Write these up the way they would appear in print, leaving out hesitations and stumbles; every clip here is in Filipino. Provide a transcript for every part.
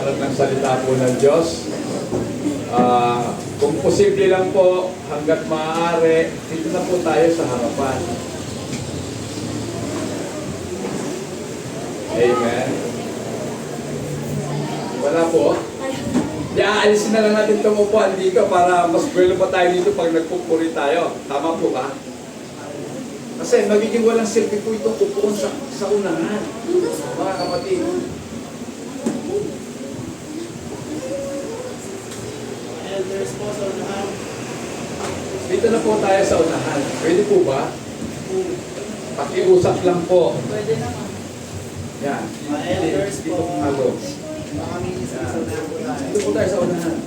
banal ng salita po ng Diyos. Kung posible lang po, hanggat maaari, dito na po tayo sa harapan. Amen. Wala po. Di aalisin na lang natin itong upuan dito para mas buwelo pa tayo dito pag nagpupuri tayo. Tama po ba? Kasi magiging walang silbi po itong upuan sa unahan. Mga kapatid. Elders po sa unahan. Dito na po tayo sa unahan. Pwede po ba? Pakiusap lang po. Pwede naman. Yan. Mga elders Dito po. po malo. Baka may isa sa unahan po tayo. Dito po tayo sa unahan.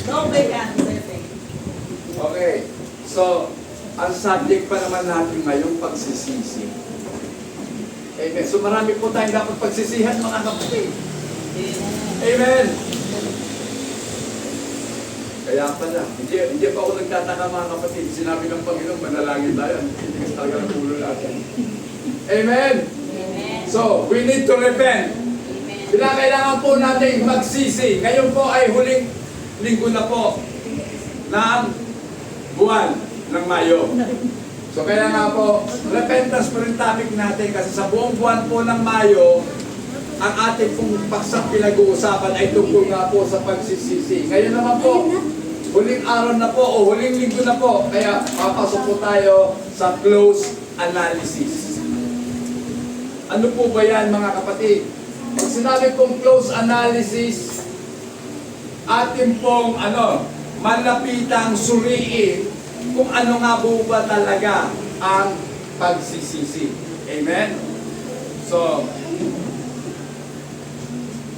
No, may setting. Okay. So, ang subject pa naman natin ngayon, pagsisisi. Amen. So marami po tayong dapat pagsisihan, mga kapatid. Amen. Kaya pala, hindi pa ako nagtataka, mga kapatid. Sinabi ng Panginoon, manalangin tayo. Hindi kasi talaga ng ulo natin. Amen. Amen. So, we need to repent. Amen. Kailangan po natin magsisi. Ngayon po ay huling linggo na po ng buwan ng Mayo. So kaya nga po, repentance po rin topic natin kasi sa buong buwan po ng Mayo, ang ating pong paksang pinag-uusapan ay tungkol nga po sa pagsisisi. Ngayon naman po, huling araw na po o huling linggo na po, kaya papasok po tayo sa close analysis. Ano po ba yan, mga kapatid? Pag sinabi kong close analysis, atin pong malapitang suriin kung ano nga po ba talaga ang pagsisisi. Amen? So,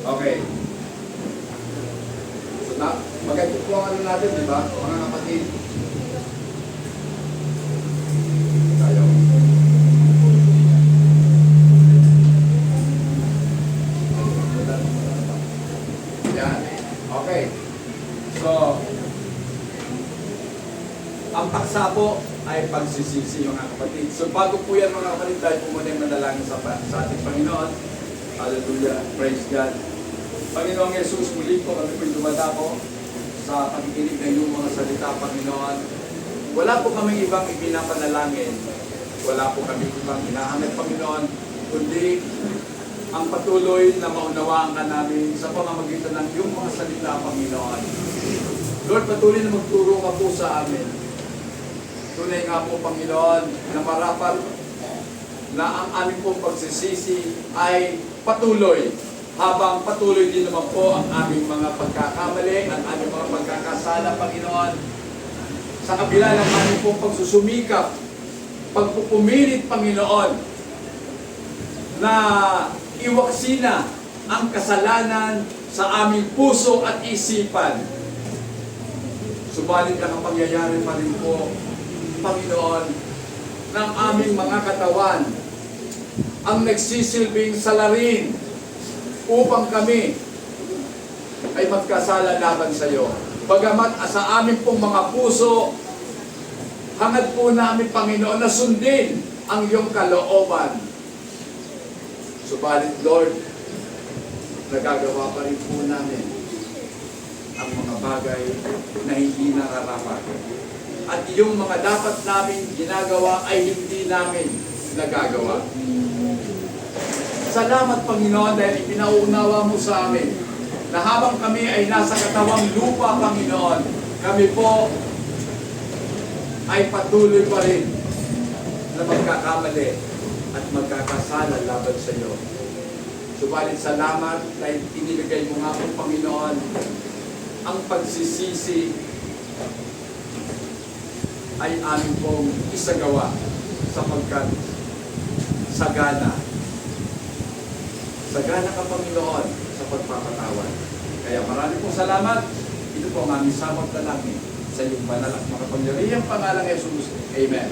okay. So, maganda po ang ano natin, di ba? Mga kapatid. Tayo. Yan. Okay. So, ang paksa po ay pagsisisi, mga kapatid. So bago po yan, mga kapatid, tayo po muna yung manalangin sa ating Panginoon. Hallelujah. Praise God. Panginoong Jesus, muli po kami po'y dumadako sa pakikinig ng iyong mga salita, Panginoon. Wala po kami ibang ipinapanalangin. Wala po kami ibang hinahanap, Panginoon, kundi ang patuloy na maunawaan ka namin sa pamamagitan ng iyong mga salita, Panginoon. Lord, patuloy na magturo ka po sa amin. Tunay nga po, Panginoon, na marapat na ang aming pong pagsisisi ay patuloy. Habang patuloy din naman po ang aming mga pagkakamali, ang aming mga pagkakasala, Panginoon. Sa kabila ng aming pong pagsusumikap, pagpupumilit, Panginoon, na iwaksina ang kasalanan sa aming puso at isipan. Subalit ang pangyayari pa rin po, Panginoon, ng aming mga katawan ang nagsisilbing salarin upang kami ay magkasala laban sa iyo. Bagamat sa aming pong mga puso, hangad po namin, Panginoon, na sundin ang iyong kalooban. Subalit, Lord, nagagawa pa rin po namin ang mga bagay na hindi nararapat. At yung mga dapat namin ginagawa ay hindi namin nagagawa. Salamat, Panginoon, dahil ipinauunawa mo sa amin na habang kami ay nasa katawang lupa, Panginoon, kami po ay patuloy pa rin na magkakamali at magkakasala laban sa iyo. Subalit salamat dahil inilagay mo nga po, Panginoon, ang pagsisisi ay amin pong isagawa sapagkat sagana ka, Panginoon, sa pagpapatawad. Kaya marami pong salamat. Ito po ang aming samot na langit sa iyong banal at makapangyarihang pangalang Jesus. Amen.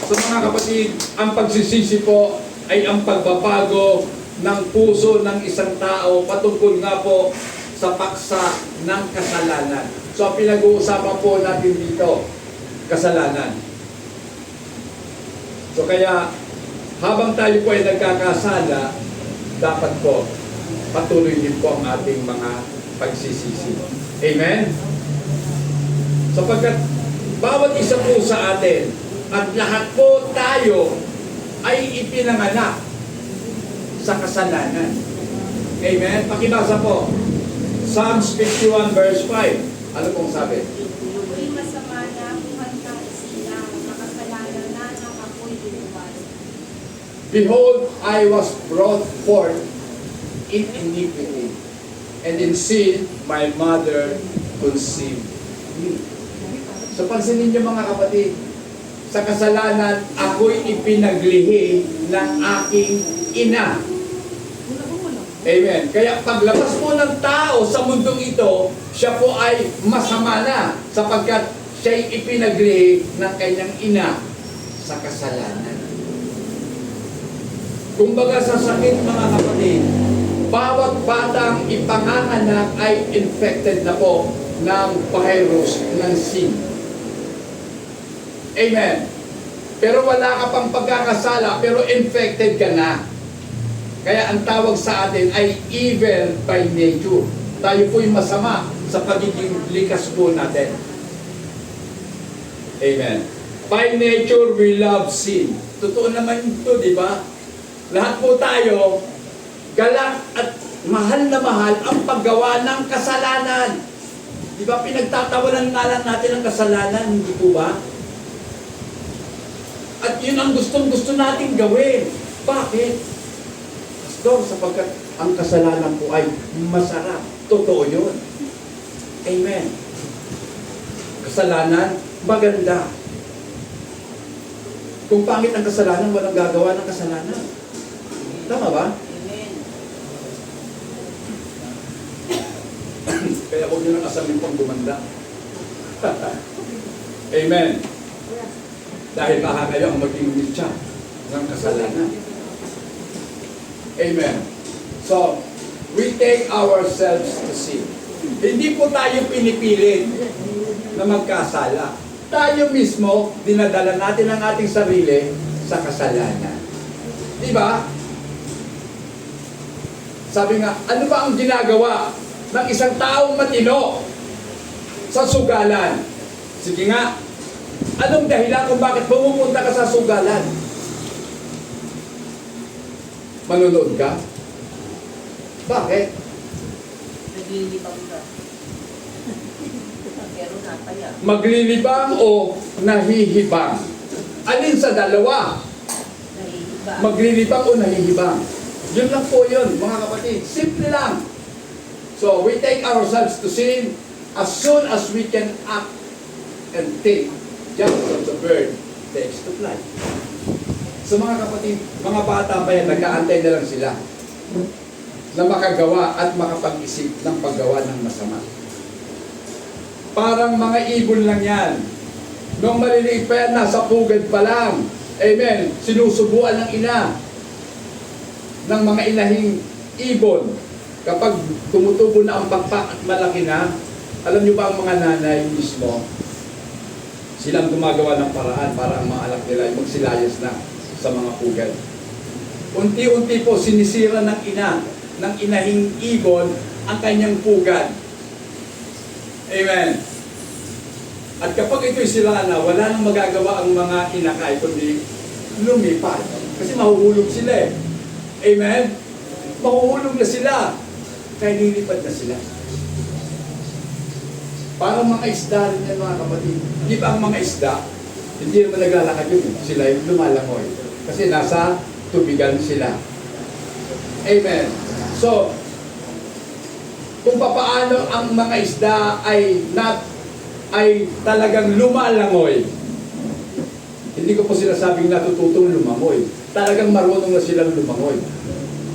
So mga kapatid, ang pagsisisi po ay ang pagbabago ng puso ng isang tao patungkol nga po sa paksa ng kasalanan. So ang pinag-uusapan po natin dito, kasalanan. So kaya habang tayo po ay nagkakasala, dapat po patuloy din po ang ating mga pagsisisi. Amen? Sapagkat bawat isa po sa atin at lahat po tayo ay ipinanganak sa kasalanan. Amen? Pakibasa po. Psalms 51 verse 5. Ano pong sabi? Ako'y masama na kumanta sila, makasalanan na ng ako'y inuwas. Behold, I was brought forth in iniquity, and in sin my mother conceived me. So pansinin niyo mga kapatid, sa kasalanan ako'y ipinaglihi ng aking ina. Amen. Kaya paglabas po ng tao sa mundong ito, siya po ay masama na sapagkat siya'y ipinaglihi ng kanyang ina sa kasalanan. Kumbaga sa sakit mga kapatid, bawat batang ipanganganak ay infected na po ng virus ng sin. Amen. Pero wala ka pang pagkakasala, pero infected ka na. Kaya ang tawag sa atin ay evil by nature. Tayo po'y masama sa pagiging likas po natin. Amen. By nature, we love sin. Totoo naman ito, di ba? Lahat po tayo, galak at mahal na mahal ang paggawa ng kasalanan. Di ba pinagtatawanan nga lang natin ang kasalanan, hindi po ba? At yun ang gustong-gusto natin gawin. Bakit? Pastor, sapagkat ang kasalanan po ay masarap. Totoo yun. Amen. Kasalanan, maganda. Kung pangit ang kasalanan, walang gagawa ng kasalanan. Tama ba? Amen. Kaya huwag nyo nang asamin pang gumanda. Amen. Dahil baka kayo ang maging mitya ng kasalanan. Amen. So, we take ourselves to sin. Hindi po tayo pinipilit na magkasala. Tayo mismo, dinadala natin ang ating sarili sa kasalanan. Di ba? Sabi nga, ano ba ang ginagawa ng isang taong matino sa sugalan? Sige nga, anong dahilan kung bakit pumupunta ka sa sugalan? Manunod ka? Bakit? Naglilibang ka. Pero napaya. Maglilibang o nahihibang? Alin sa dalawa? Nahihiba. Maglilibang o nahihibang? Yun lang po yun, mga kapatid. Simple lang. So, we take ourselves to sin as soon as we can act and think just as the bird takes to fly. So mga kapatid, mga bata pa yan, nag-aantay na lang sila na makagawa at makapag-isip ng paggawa ng masama. Parang mga ibon lang yan. Nung maliliit pa yan, nasa pugad pa lang. Amen. Sinusubuan ng ina ng mga inahing ibon. Kapag tumutubo na ang pagpa at malaki na, alam nyo ba ang mga nanay mismo, silang gumagawa ng paraan para ang mga anak nila ay magsilayas na sa mga pugad. Unti-unti po sinisira ng ina, ng inahing ibon, ang kanyang pugad. Amen. At kapag ito'y sila na, wala nang magagawa ang mga inakay, kundi lumipad. Kasi mahuhulog sila eh. Amen? Mahuhulog na sila. Kaya lilipad na sila. Parang mga isda rin yan mga kapatid. Di ba ang mga isda, hindi naman naglalakad yun. Sila yung lumalangoy. Kasi nasa tubigan sila. Amen. So, kung papaano ang mga isda ay talagang lumalangoy. Hindi ko po sinasabing natututong lumangoy. Talagang marunong na silang lumangoy.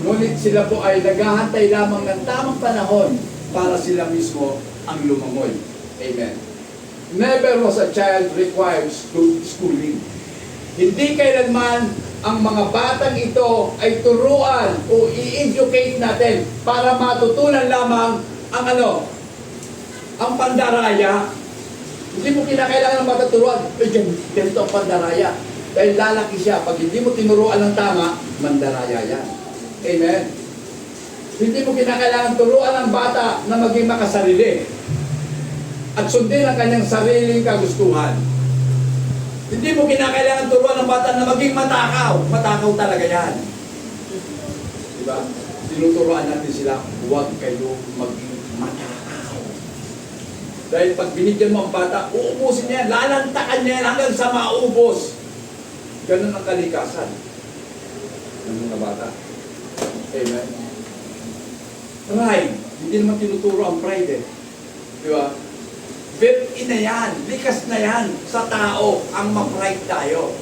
Ngunit sila po ay naghahantay lamang ng tamang panahon para sila mismo ang lumangoy. Amen. Never was a child required schooling. Hindi kailanman ang mga batang ito ay turuan o i-educate natin para matutunan lamang ang ang pandaraya. Hindi mo kinakailangan ng matuturuan. Ganito ang pandaraya. Dahil lalaki siya. Pag hindi mo tinuruan ng tama, mandaraya yan. Amen? Hindi mo kinakailangan turuan ng bata na maging makasarili at sundin ang kanyang sariling kagustuhan. Hindi mo kinakailangan turuan ng bata na maging matakaw. Matakaw talaga yan. Diba? Tinuturuan natin sila, huwag kayo maging matakaw. Dahil pag binigyan mo ang bata, uubusin niya yan, lalantakan niya yan hanggang sa maubos. Ganun ang kalikasan ng mga bata. Amen? Pride. Hindi naman tinuturo ang pride eh. Diba? Built-in na yan. Likas na yan sa tao ang ma-pride tayo.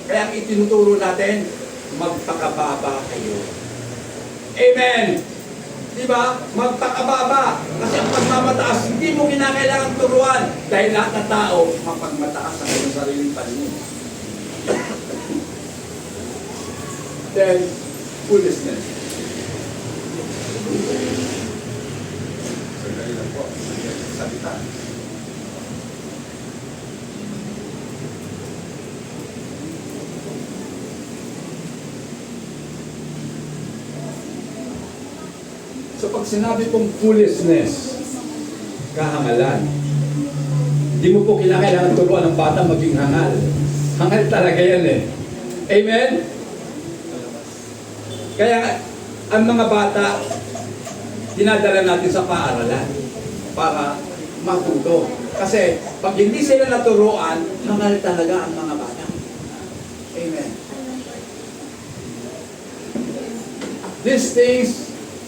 Kaya ang itinuturo natin, magpakababa kayo. Amen! Diba? Magpakababa. Kasi ang pagmamataas, hindi mo kinakailangan turuan. Dahil lahat ng tao, mapagmataas ang kanyang sariling paningin. Then, foolishness. Sandali lang po. Salita. So pag sinabi kong foolishness, kahangalan, hindi mo po kailangan turuan ng bata maging hangal. Hangal talaga yan eh. Amen? Kaya ang mga bata, dinadala natin sa paaralan para matuto. Kasi pag hindi sila naturuan, hangal talaga ang mga bata. Amen. These things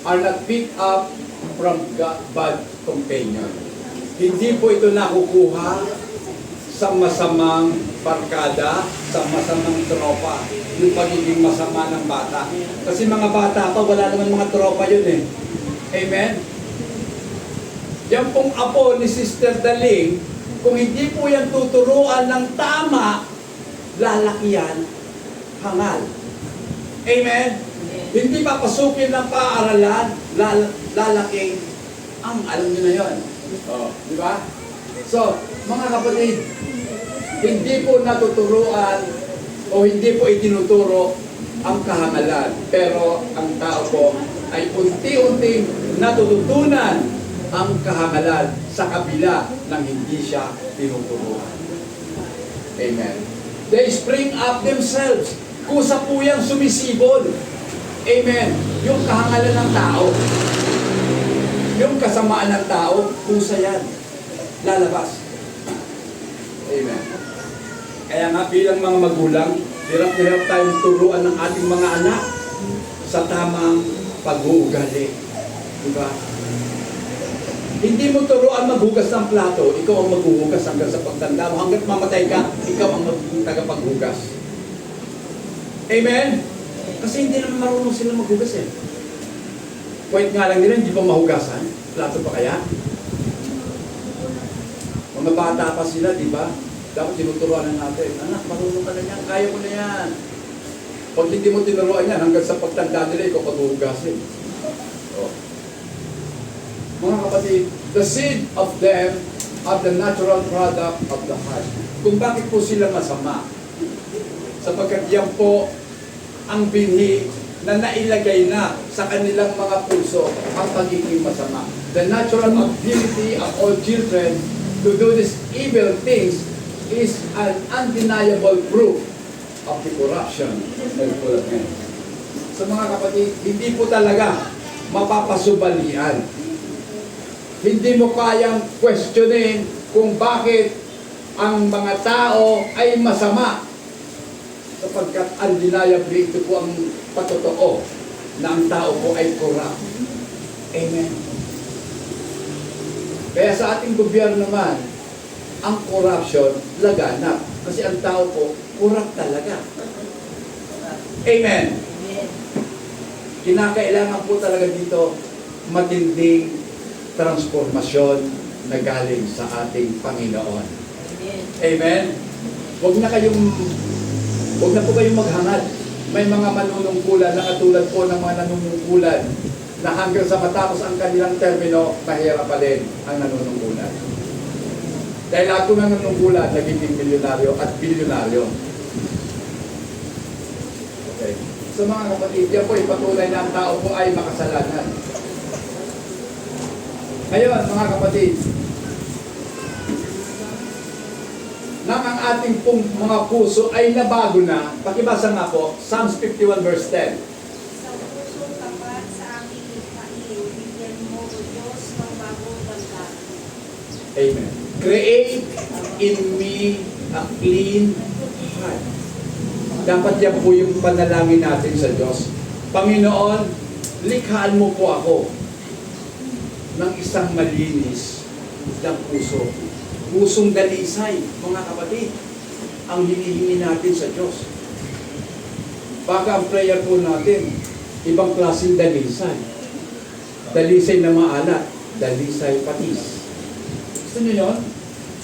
are not picked up from bad companion. Hindi po ito nakukuha sa masamang barkada, sa masamang tropa, yung pagiging masama ng bata. Kasi mga bata pa, wala naman mga tropa yun eh. Amen? Yan pong apo ni Sister Daling, kung hindi po yan tuturuan ng tama, lalaki yan, hangal. Amen? Hindi papasukin ng paaralan, lalaking ang alam nyo na yun. Di ba? So, mga kapatid, hindi po natuturuan o hindi po itinuturo ang kahangalan. Pero ang tao po ay unti-unting natututunan ang kahangalan sa kabila ng hindi siya tinuturuan. Amen. They spring up themselves. Kusa po yan sumisibol. Amen. Yung kahangalan ng tao, yung kasamaan ng tao, kusa yan. Lalabas. Amen. Kaya nga bilang mga magulang, hirap na hirap tayong turuan ng ating mga anak sa tamang pag-uugali. Diba? Hindi mo turuan maghugas ng plato, ikaw ang maghuhugas hanggang sa pagtanda mo. Hanggang mamatay ka, ikaw ang tagapaghugas. Amen? Kasi hindi naman marunong sila maghugas eh. Point nga lang nila, hindi pa mahugasan. Plato pa kaya? Mga bata pa sila, di ba? Dapat tinuturuan na natin. Anak, marunong ka na yan, kaya mo na yan. Pag hindi mo tinuruan yan, hanggang sa pagtanda nila, ikaw paghuhugasin. Oh. Mga kapatid, the seed of them are the natural product of the heart. Kung bakit po sila masama? Sapagkat yan po ang binhi na nailagay na sa kanilang mga puso ang pagiging masama. The natural ability of all children to do these evil things is an undeniable proof of the corruption and full of men. So mga kapatid, hindi po talaga mapapasubalian. Hindi mo kayang questionin kung bakit ang mga tao ay masama. Sapagkat undeniably ito po ang patotoo na ang tao po ay corrupt. Amen. Kaya sa ating gobyerno naman, ang corruption laganap. Kasi ang tao po, corrupt talaga. Amen. Kinakailangan po talaga dito matinding transformasyon na galing sa ating Panginoon. Amen. Huwag na po kayong maghangad. May mga manunungkulan na katulad po ng mga nanunungkulan na hanggang sa matapos ang kanilang termino, mahirap pa rin ang nanunungkulan. Dahil lahat ng nanunungkulan, nagiging milyonaryo at bilyonaryo. So mga kapatid, yan po ipatunay na ang tao po ay makasalanan. Ngayon, mga kapatid, nang ang ating pong mga puso ay nabago na, pakibasa nga po, Psalms 51 verse 10. Sa pusong tapat sa aming likhain, bigyan mo, O Diyos, ng bagong ganda. Amen. Create in me a clean heart. Dapat yan po yung panalangin natin sa Diyos. Panginoon, likhaan mo po ako ng isang malinis na puso. Pusong dalisay, mga kapatid, ang hinihingi natin sa Diyos. Baka ang prayer po natin, ibang klaseng dalisay. Dalisay na maalat, dalisay patis. Gusto nyo yun?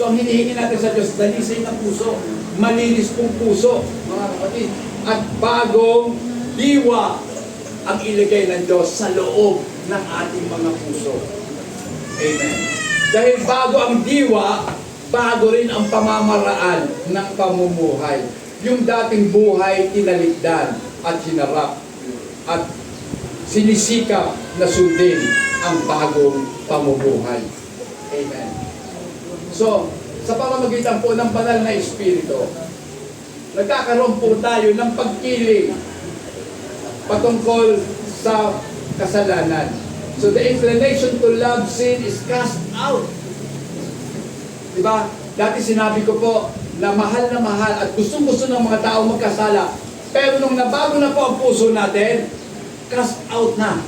So ang hinihingi natin sa Diyos, dalisay na puso, malinis pong puso, mga kapatid. At bagong diwa ang ilagay ng Diyos sa loob ng ating mga puso. Amen. Dahil bago ang diwa, bago rin ang pamamaraan ng pamumuhay. Yung dating buhay, tinalikdan at hinarap at sinisikap na sundin ang bagong pamumuhay. Amen. So, sa pamamagitan po ng banal na Espiritu, nagkakaroon po tayo ng pagkiling patungkol sa kasalanan. So the inclination to love sin is cast out. Diba? Dati sinabi ko po na mahal at gustong-gusto ng mga tao magkasala. Pero nung nabago na po ang puso natin, cast out na.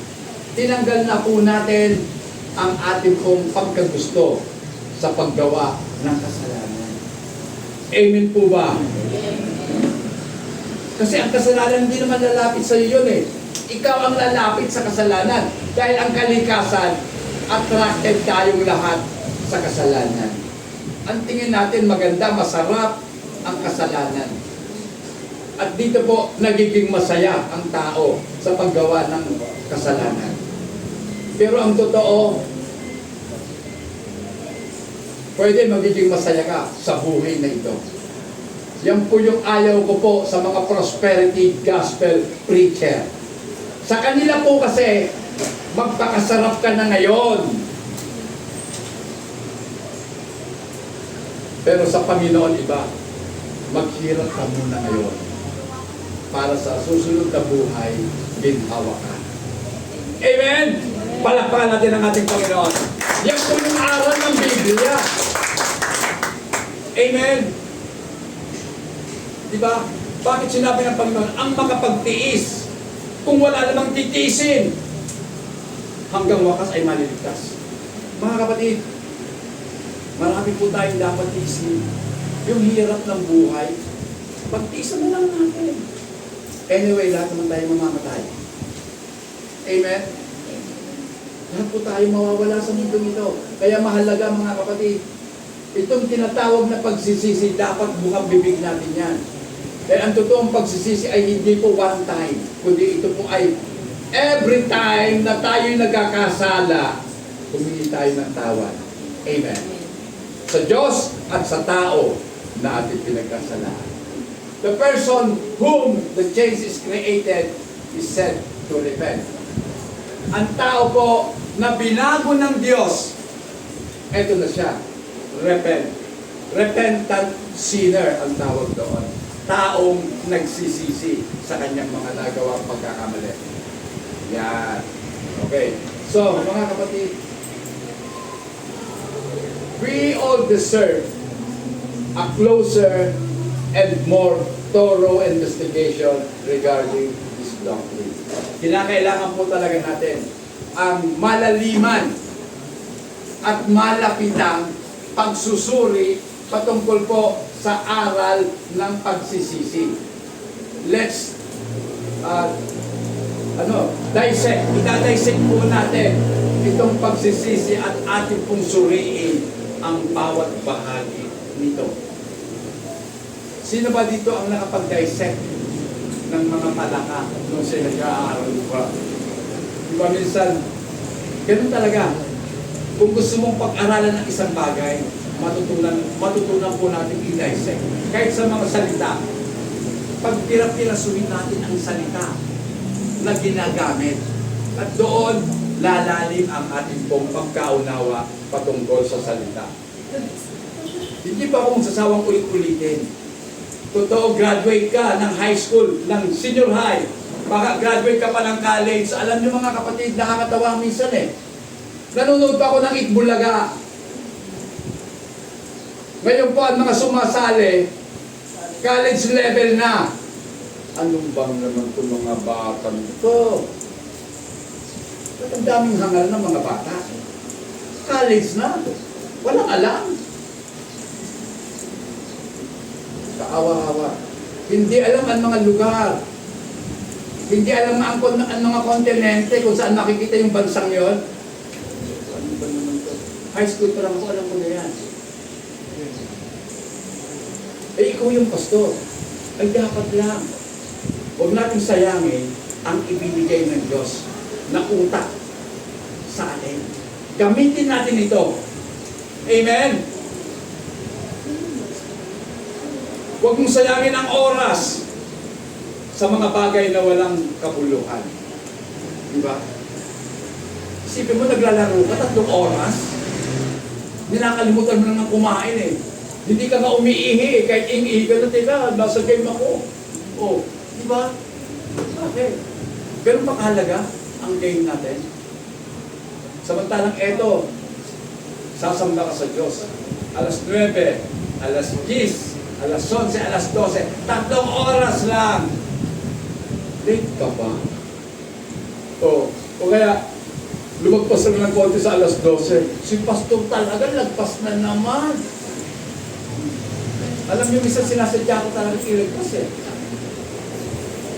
Tinanggal na po natin ang ating pong pagkagusto sa paggawa ng kasalanan. Amen po ba? Kasi ang kasalanan hindi naman lalapit sa iyo yun eh. Ikaw ang lalapit sa kasalanan. Dahil ang kalikasan, attracted tayong lahat sa kasalanan. Ang tingin natin maganda, masarap ang kasalanan. At dito po, nagiging masaya ang tao sa paggawa ng kasalanan. Pero ang totoo, pwede magiging masaya ka sa buhay na ito. Yan po yung ayaw ko po sa mga prosperity gospel preacher. Sa kanila po kasi, magpakasarap ka na ngayon. Pero sa Panginoon iba, maghirap ka muna ngayon para sa susunod na buhay, ginhawa ka. Amen? Palakpakan natin ang ating Panginoon. Yan po yung aral ng Biblia. Amen? Diba? Bakit sinabi ng Panginoon, ang makapagtiis, kung wala namang titiisin, hanggang wakas ay maliligtas. Mga kapatid, marami po tayong dapat tiisin. Yung hirap ng buhay, pagtiisan na lang natin. Anyway, lahat naman tayo mamamatay. Amen? Lahat po tayo mawawala sa mundo ito. Kaya mahalaga mga kapatid, itong tinatawag na pagsisisi, dapat bukang bibig natin yan. Dahil ang totoong pagsisisi ay hindi po one time, kundi ito po ay every time na tayo'y nagkakasala, humingi tayo ng tawad. Amen. Sa Diyos at sa tao na ating pinagkasalaan. The person whom the change is created is said to repent. Ang tao po na binago ng Diyos, eto na siya, repent. Repentant sinner ang tawag doon. Taong nagsisisi sa kanyang mga nagawang pagkakamali. Yan. Okay. So, mga kapatid, we all deserve a closer and more thorough investigation regarding this doctrine. Kinakailangan po talaga natin ang malaliman at malapitang pagsusuri patungkol po sa aral ng pagsisisi. Let's dissect. Ida-dissect po natin itong pagsisisi at ating pong suriin ang bawat bahagi nito. Sino ba dito ang nakapag-dissect ng mga palaka nung sila nag-aaral pa? Diba minsan, ganun talaga. Kung gusto mong pag-aralan ng isang bagay, matutunan po natin i-dissect. Kahit sa mga salita, pag pirapirasuhin natin ang salita, na ginagamit. At doon, lalalim ang ating pong pagkaunawa patungkol sa salita. Hindi pa akong sasawang ulit-ulitin. Totoo, graduate ka ng high school, ng senior high, baka graduate ka pa ng college. Alam niyo mga kapatid, nakakatawa minsan eh. Nanonood pa ako ng Itbulaga. Ngayon po ang mga sumasali, college level na. Anong bang naman itong mga batang ito? Ba't ang daming hangal ng mga bata? College na. Walang alam. Kaawa-awa. Hindi alam ang mga lugar. Hindi alam ang mga kontinente kung saan makikita yung bansang yon. Ano ba naman ito? High school pa lang ako, alam ko na yan. Eh, ikaw yung pastor. Ay, dapat lang. Huwag natin sayangin ang ibinigay ng Diyos na utak sa atin. Gamitin natin ito. Amen? Huwag mong sayangin ang oras sa mga bagay na walang kabuluhan. Diba? Isipin mo, naglalaro ka 3 oras. Ninakalimutan mo na ng kumain eh. Hindi ka nga umiihi eh. Kahit iihi ka na, teka, nasa game ako. Oh, diba? Bakit? Ganun ba kahalaga ang game natin? Samantalang eto, sasamba ka sa Diyos. Alas 9, alas 10, alas 11, alas 12. 3 oras lang. Late ka ba? O kaya, lumagpas na ng konti sa alas 12. Si pastor talaga, lagpas na naman. Alam niyo, minsan sinasadya ko talaga ilagpas eh.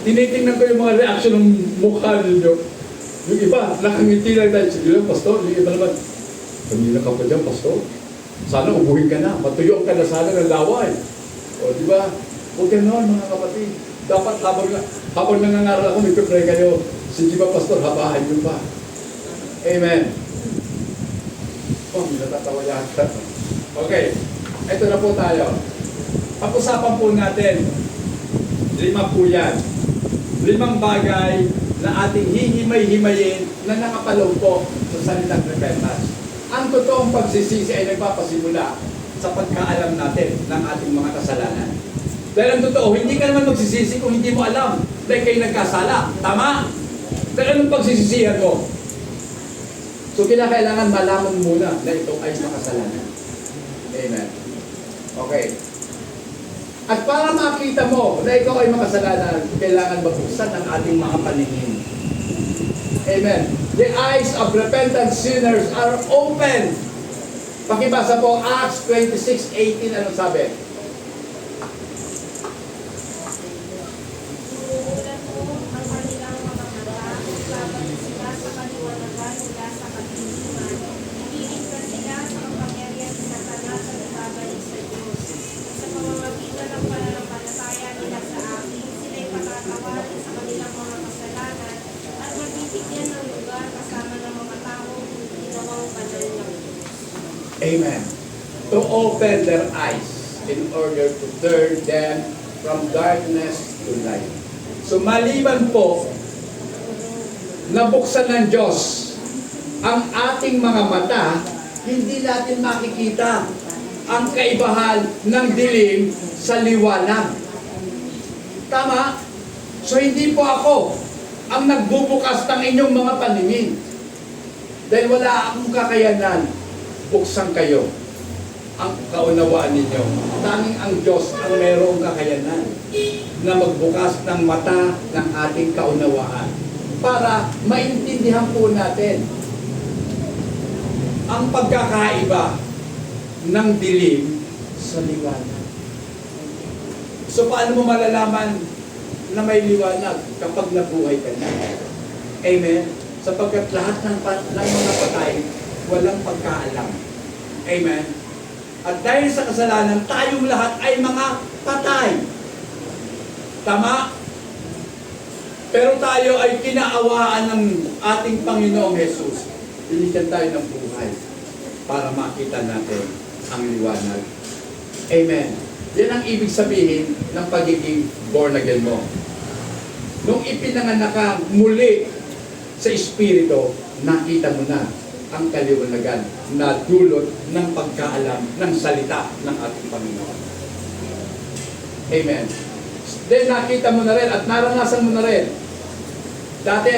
Tinitingnan ko yung mga reaction ng mukha ninyo. Yung iba, nakangiti lang dahil, sige lang, pastor. Yung iba naman, kanina ka pa dyan, pastor. Sana ubuhin ka na. Matuyok ka na sana ng laway. O, di ba? Huwag ganon, mga kapatid. Dapat habang nangangaral ako, may pray kayo. Sige ba, pastor, habahan yun pa. Amen. Oh, may natatawa yata. Okay. Ito na po tayo. Pag-usapan po natin. 5 po yan. 5 bagay na ating hihimay-himayin na nakapalong po sa salitang repentance. Ang totoong pagsisisi ay nagpapasimula sa pagkaalam natin ng ating mga kasalanan. Dahil ang totoo, hindi ka naman magsisisi kung hindi mo alam dahil kayo nagkasala. Tama? Dahil anong pagsisisihan mo? So, kinakailangan malaman muna na ito ay makasalanan. Amen. Okay. At para makita mo na ikaw ay makasalanan, kailangan mabuksan ang ating mga paningin. Amen. The eyes of repentant sinners are open. Pakibasa po, Acts 26:18, ano sabi? Sinuulan mo ang kanilang mga mata, babalik sila sa kaliwanagan mula sa kadiliman, ililigtas sila sa kapangyarihan sa Satanas at ibabalik sa Diyos. At sa pamamagitan ng pananampalataya nila sa akin, sila'y patatawarin sa kanilang mga kasalanan at mabibigyan ng lugar kasama ng mga taong ginawang banal ng Diyos. Amen. To open their eyes in order to turn them from darkness to light. So maliban po, nabuksan ng Diyos ang ating mga mata, hindi natin makikita ang kaibahan ng dilim sa liwanag. Tama? So hindi po ako ang nagbubukas ng inyong mga paningin. Dahil wala akong kakayanan, buksan kayo ang kaunawaan ninyo. Tanging ang Diyos ang mayroong kakayanan na magbukas ng mata ng ating kaunawaan para maintindihan po natin ang pagkakaiba ng dilim sa liwanag. So paano mo malalaman na may liwanag kapag nabuhay ka na? Amen? Sapagkat lahat ng mga patay walang pagkaalam. Amen? At dahil sa kasalanan, tayong lahat ay mga patay. Tama? Pero tayo ay kinaawaan ng ating Panginoong Jesus. Binigyan tayo ng buhay para makita natin ang liwanag. Amen. Yan ang ibig sabihin ng pagiging born again mo. Nung ipinanganak ka muli sa Espiritu, nakita mo na ang kaliwanagan na dulot ng pagkaalam ng salita ng ating Panginoon. Amen. Then nakita mo na rin at naranasan mo na rin. Dati,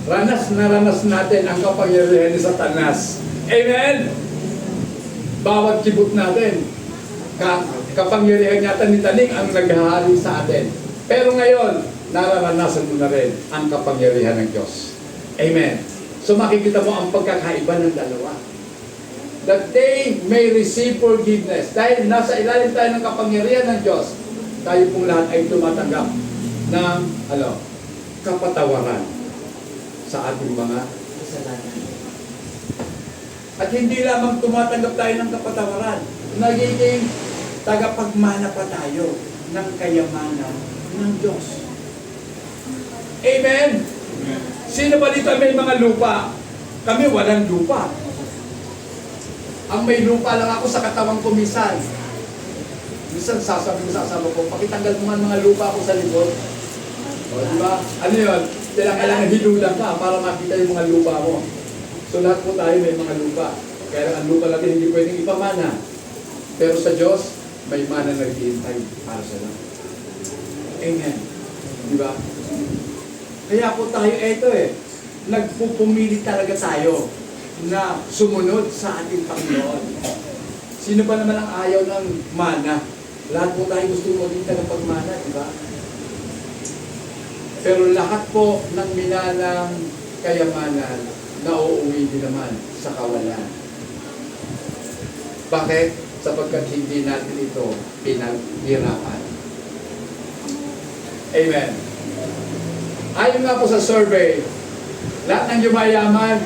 ranas natin ang kapangyarihan ni Satanas. Amen? Bawat kibot natin, kapangyarihan yata ni Taning ang naghahari sa atin. Pero ngayon, nararanasan mo na rin ang kapangyarihan ng Diyos. Amen. So makikita mo ang pagkakaiba ng dalawa. That they may receive forgiveness. Dahil nasa ilalim tayo ng kapangyarihan ng Diyos, tayo pong lahat ay tumatanggap ng kapatawaran sa ating mga kasalanan. At hindi lamang tumatanggap tayo ng kapatawaran, nagiging tagapagmana pa tayo ng kayamanan ng Diyos. Amen? Sino ba dito may mga lupa? Kami walang lupa. Ang may lupa lang ako sa katawang kumisan. Minsan sasabi ko sa asawa ko, pakitanggal mo nga mga lupa ko sa likod. O, diba? Ano yun? Kailangan hilulan ka para makita yung mga lupa mo. So lahat po tayo may mga lupa. Kaya ang lupa natin hindi pwedeng ipamana. Pero sa Diyos, may mana na naghihintay para sa lahat. Amen. Diba? Kaya po tayo, nagpupumili talaga tayo na sumunod sa ating Panginoon. Sino ba naman ang ayaw ng mana? Lahat po tayo gusto maging tagapagmana, di ba? Pero lahat po ng minanang kayamanan nauuwi din naman sa kawalan. Bakit? Sapagkat hindi natin ito pinaghirapan. Amen. Ayon nga po sa survey, lahat ng yumayaman,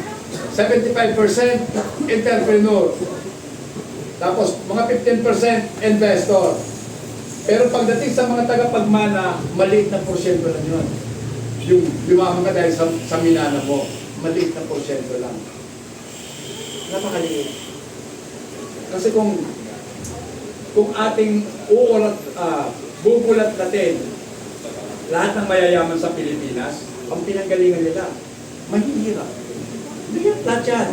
75% entrepreneur. Tapos mga 15% investor. Pero pagdating sa mga tagapagmana, maliit na porsyento lang yun. Yung yumaman ka dahil sa minana mo, maliit na porsyento lang. Napakaliit. Kasi kung ating bubulat natin lahat ng mayayaman sa Pilipinas, ang pinanggalingan nila, mahihirap. Hindi yan, lahat yan.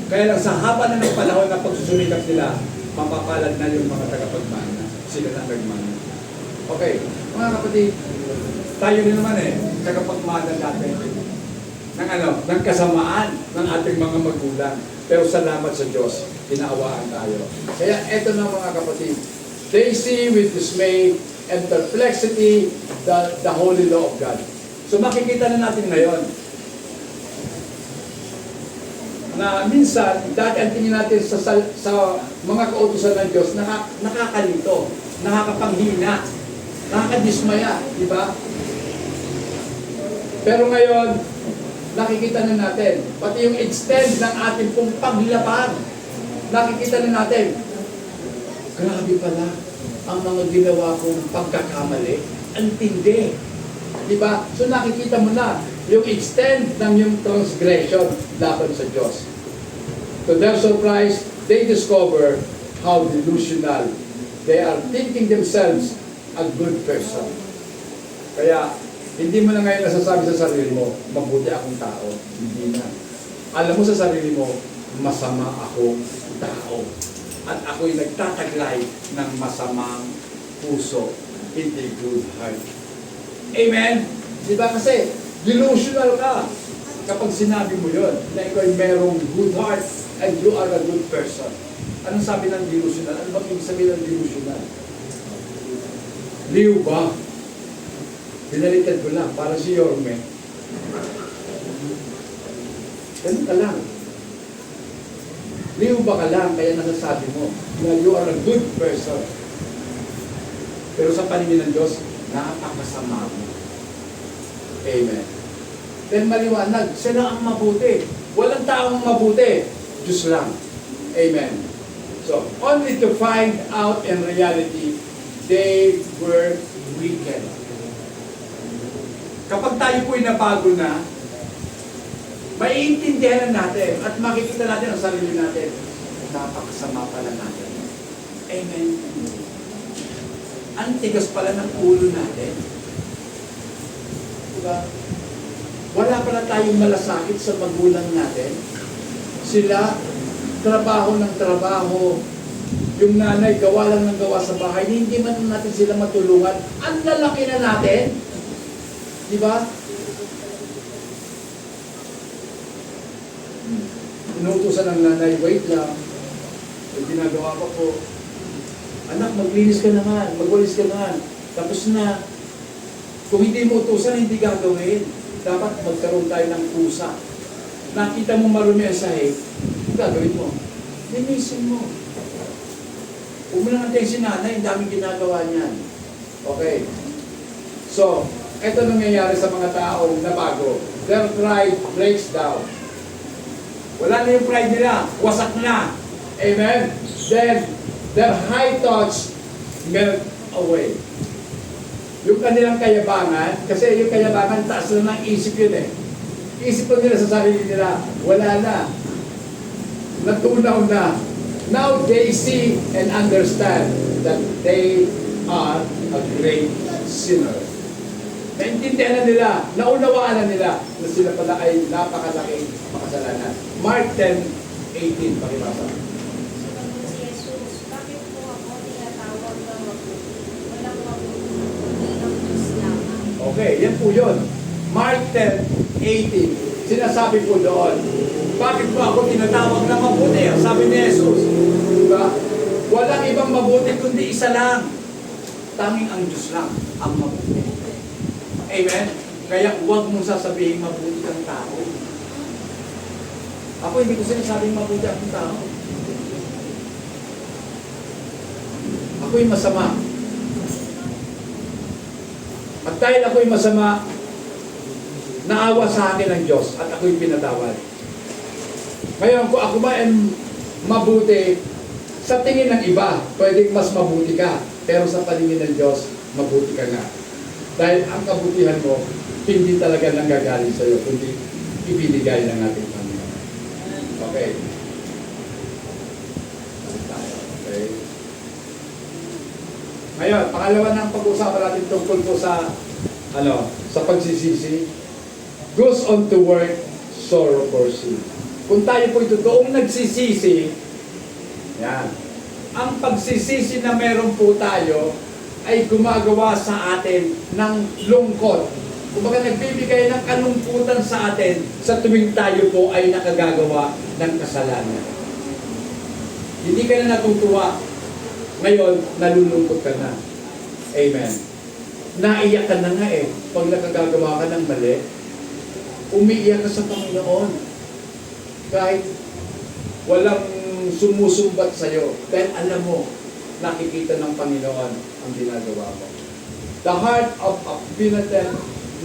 Kaya lang sa haba na ng panahon na pagsusulikat nila, mapapalad na yung mga tagapagmana. Sila na nagmana. Okay, mga kapatid, tayo rin naman tagapagmana natin ng kasamaan ng ating mga magulang. Pero salamat sa Diyos, pinaawaan tayo. Kaya eto na mga kapatid, they see with dismay and perplexity the holy law of God. So makikita na natin ngayon na minsan, dati ang tingin natin sa mga kautusan ng Diyos, nakakalito, nakakapanghina, nakakadismaya, di ba? Pero ngayon, nakikita na natin, pati yung extent ng ating pong paglapag, nakikita na natin, grabe pala ang mga ginawa kong pagkakamali, ang tindi. Diba? So nakikita mo na yung extent ng yung transgression laban sa Diyos. To their surprise, they discover how delusional they are thinking themselves a good person. Kaya, hindi mo na ngayon nasasabi sa sarili mo, mabuti akong tao. Hindi na. Alam mo sa sarili mo, masama akong tao. At ako'y nagtataglay ng masamang puso, hindi good heart. Amen? Diba kasi, delusional ka kapag sinabi mo yun, na ikaw ay merong good heart and you are a good person. Anong sabi ng delusional? Ano bang ibig sabihin ng delusional? Liw ba? Pinalitan ko lang, para si Yorme. Ganun ka lang. Liw ba ka lang, kaya nasasabi mo na you are a good person. Pero sa paningin ng Diyos, napakasama mo. Amen. Then maliwanag, sila ang mabuti. Walang taong mabuti. Diyos lang. Amen. So, only to find out in reality, they were wicked. Kapag tayo po'y nabago na, maiintindihan natin at makikita natin ang sarili natin. Napakasama pala natin. Amen. ang tigas pala ng ulo natin. Diba? Wala pala tayong malasakit sa magulang natin. Sila, trabaho ng trabaho. Yung nanay, gawa lang ng gawa sa bahay. Hindi man natin sila matulungan. Ang lalaki na natin. Diba? Inuutosan ng nanay, wait lang. Yung ginagawa ko po, anak, maglinis ka naman, magwalis ka naman. Tapos na, kung hindi mo utusan, hindi gagawin. Dapat magkaroon tayo ng pusa. Nakita mo marumi ang sahig, gagawin mo. Linisin mo. Huwag mo lang natin si nanay, ang daming ginagawa niyan. Okay. So, ito nangyayari sa mga taong nabago. Their pride breaks down. Wala na yung pride nila. Wasak na. Amen? Then, their high thoughts melt away. Yung kanilang kayabangan, kasi yung kayabangan, taas na ng isip yun eh. Isip nila sa sarili nila, wala na. Natunaw na. Now they see and understand that they are a great sinner. Naintindihan na nila, naunawaan na nila na sila pala ay napakalaking makasalanan. Mark 10:18, pakibasa. Sumagot si Jesus, bakit po ako tinatawag na mabuti? Walang mabuti, kundi ang Diyos lamang. Okay, yan po yun. Mark 10:18, sinasabi po doon, bakit po ako tinatawag na mabuti? Sabi ni Jesus, diba? Walang ibang mabuti kundi isa lang. Tanging ang Diyos lang ang mabuti. Amen? Kaya huwag mong sasabihin mabuti kang tao. Ako hindi ko sinasabing mabuti akong tao. Ako'y masama. At dahil ako'y masama, naawa sa akin ng Diyos at ako'y pinatawad. Ngayon, kung ako ba ay mabuti, sa tingin ng iba, pwedeng mas mabuti ka. Pero sa paningin ng Diyos, mabuti ka nga. Dahil ang kabutihan mo, hindi talaga nanggagaling sa iyo, kundi ibinigay ng ating Panginoon. Okay. Okay. Ngayon, pangalawa ng pag-uusapan natin tungkol po sa sa pagsisisi. Goes on to work, sorrow for sin. Kung tayo po ito toong nagsisisi, yan. Ang pagsisisi na meron po tayo ay gumagawa sa atin ng lungkot. Kumbaga nagbibigay ng kalungkutan sa atin sa tuwing tayo po ay nakagagawa ng kasalanan. Hindi ka na natutuwa. Ngayon, nalulungkot ka na. Amen. Naiyak ka na nga eh. Pag nakagagawa ka ng mali, umiiyak ka sa Panginoon. Kahit walang sumusumbat sa'yo. Dahil alam mo, nakikita ng Panginoon ang ginagawa mo. The heart of a penitent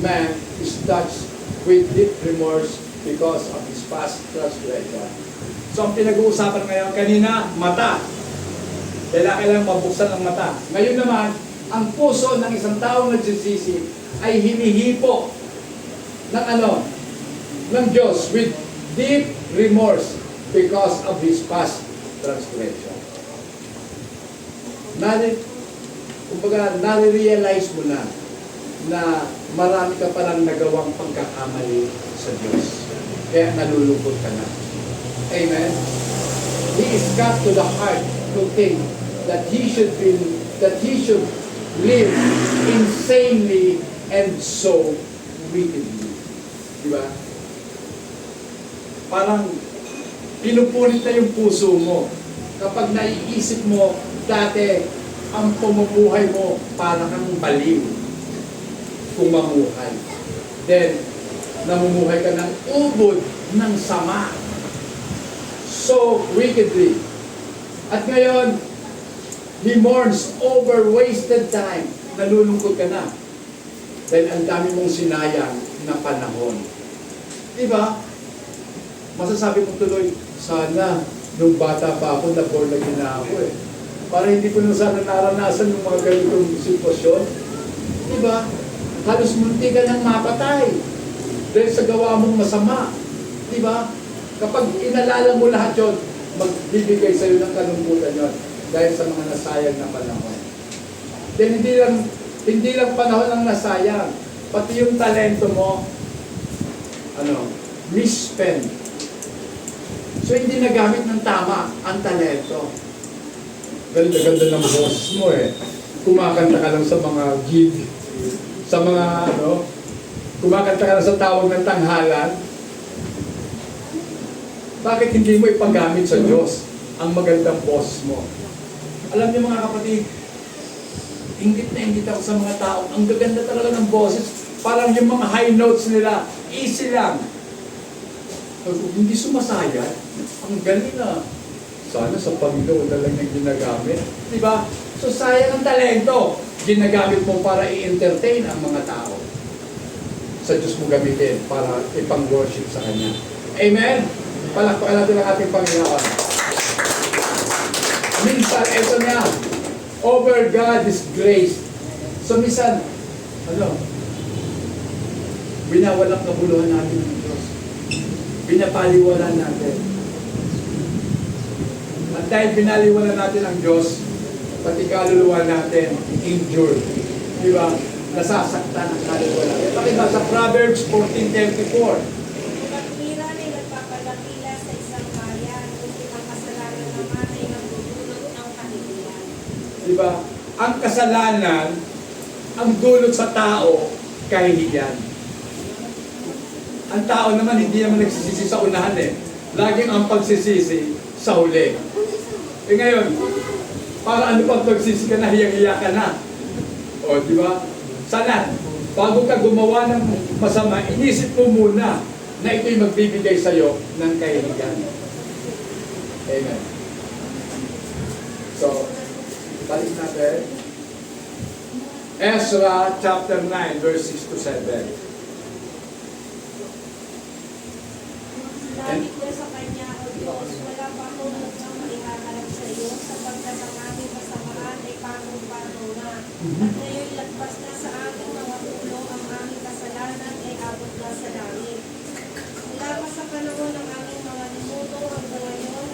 man is touched with deep remorse because of his past transgression. So ang pinag-uusapan ngayon, kanina, mata. Kailangan mabuksan ang mata. Ngayon naman, ang puso ng isang taong nagsisisi ay hinihipo ng ng Diyos with deep remorse because of his past transgression. Kumbaga, nare-realize mo na marami ka palang nagawang pagkakamali sa Diyos. Kaya nalulungkot ka na. Amen? He is cut to the heart to think that he should live insanely and so wickedly. Diba? Parang pinupunit na yung puso mo kapag naiisip mo dati ang pamumuhay mo para kang baliw kung mamuhay. Then, namumuhay ka ng ubod ng sama. So wickedly. At ngayon, he mourns over wasted time. Nalulungkot ka na. Dahil ang dami mong sinayang na panahon. Diba? Masasabi mo tuloy, sana nung bata pa ako, na-born na ako eh. Para hindi ko na sana naranasan yung mga ganitong sitwasyon. Diba? Halos munti ka nang mapatay. Dahil sa gawa mong masama. Diba? Kapag inalala mo lahat yun, magbibigay sa'yo ng kalungkutan yun. Dahil sa mga nasayang na panahon. Then hindi lang panahon lang nasayang, pati yung talento mo, misspend. So hindi nagamit ng tama ang talento. Ganda-ganda ng boss mo eh. Kumakanta ka lang sa mga gig, sa mga kumakanta ka lang sa tawag ng tanghalan. Bakit hindi mo ipagamit sa Diyos ang magandang boss mo? Alam niyo mga kapatid, ingit na ingit ako sa mga tao. Ang gaganda talaga ng boses. Parang yung mga high notes nila, easy lang. Hindi sumasayat. Ang galing na. Sana sa Panginoon na lang yung ginagamit. Diba? So sayang ang talento. Ginagamit mo para i-entertain ang mga tao. Sa Diyos mo gamitin para ipang-worship sa Kanya. Amen? Palakpakan natin ang ating Panginoon. Minsan, ito na. Over God is grace. So minsan, binawalang kabuluhan natin ng Diyos. Binapaliwalan natin. At dahil binaliwalan natin ang Diyos, pati kaluluwa natin, injured. Di ba? Nasasaktan ang kaluluwa natin. Pakita sa Proverbs 14:34. Katwiran ay nagpapalakila sa isang bayan, ngunit ang kasalanan naman ay nagdudulot ng kahihiyan. Di ba? Ang kasalanan, ang dulot sa tao, kahihiyan. Ang tao naman hindi naman nagsisisi sa unahan eh. Laging ang pagsisisi sa huli. Eh ngayon, para ano pag pagsisi ka na, hiyang-hiya ka na. O, di ba? Sana, bago ka gumawa ng masama, inisip mo muna na ito'y magbibigay sa'yo ng kahihiyan. Amen. So, balik natin. Ezra chapter 9, verse 6 to 7. Sinabi ko sa kanya, O Diyos, wala pa ako ng maihaharap sa iyo, sapagkat ang aming kasamaan ay panong-pano na. At ngayon lagpas na sa aming mga ulo, ang aming kasalanan ay abot na sa langit. Mula pa sa panahon ng aming mga limuto hanggang ngayon,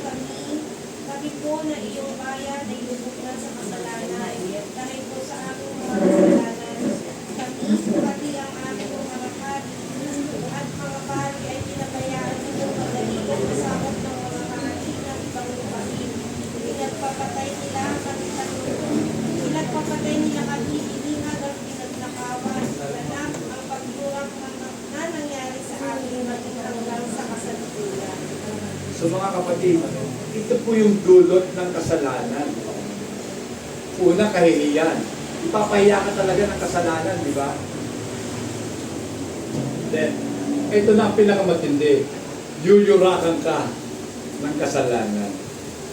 kami po na iyong bayan ay lubog na sa kasalanan. Dahil po sa aming mga kasalanan, kami, pati ang aming mga hari at mga pari ay pinabayaan ninyong madaligan kasama ng mga hari ng ibang lupain. Pinagpapatay nila kami hinihag at pinagnakawan. Ganap ang pagbuwak na nangyari sa amin maging hanggang sa kasalukuyan. So mga kapatid, ito po yung dulot ng kasalanan. Una, kahihiyan. Ipapahiya ka talaga ng kasalanan, di ba? Then, ito na ang pinakamatindi. Yuyurakan ka ng kasalanan.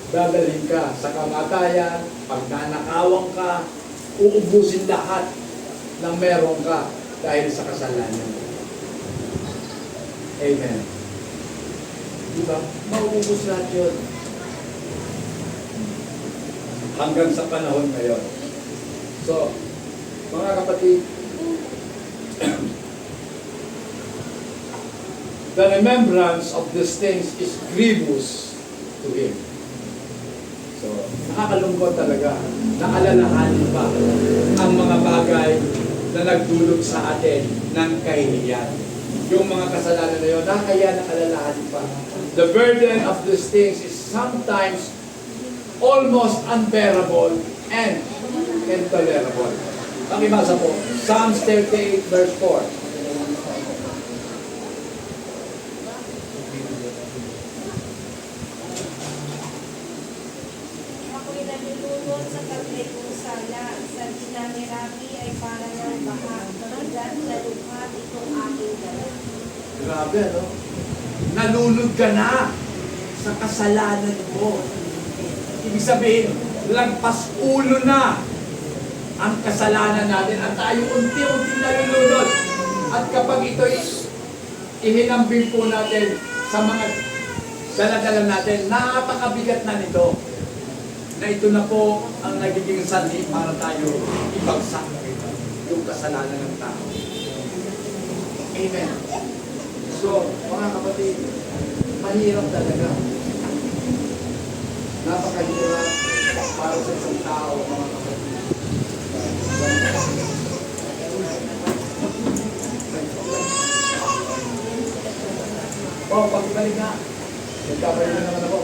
Dadalhin ka sa kamatayan, pagnanakawang ka, uubusin lahat ng meron ka dahil sa kasalanan. Amen. Diba? Mauubos lahat yun. Hanggang sa panahon ngayon. So, mga kapatid, the remembrance of these things is grievous to Him. So, nakakalungkot talaga. Naalalahanin pa ang mga bagay na nagdulot sa atin ng kahihiyan. Yung mga kasalanan na yun, kaya naalalahanin pa. The burden of these things is sometimes almost unbearable and intolerable. Pakibasa po, Psalms 38 verse 4. Ako'y nalulunod sa taglay kong sala, sa dinami-rami ay para ng baha, hanggat lalukhat itong aking dala. Grabe, no? Nalulog ka na sa kasalanan mo. Ibig sabihin, lagpas ulo na ang kasalanan natin at tayo unti-unti nalulunod. At kapag ito'y ihinambing po natin sa mga dala-dala natin, napakabigat na nito. Na ito na po ang nagiging sanhi para tayo ibagsak yung kasalanan ng tao. Amen. So, mga kapatid, mahirap talaga. Napakahirap para sa isang tao, mga kapatid. Oh, pagbalik na. Nagkabalik na naman ako.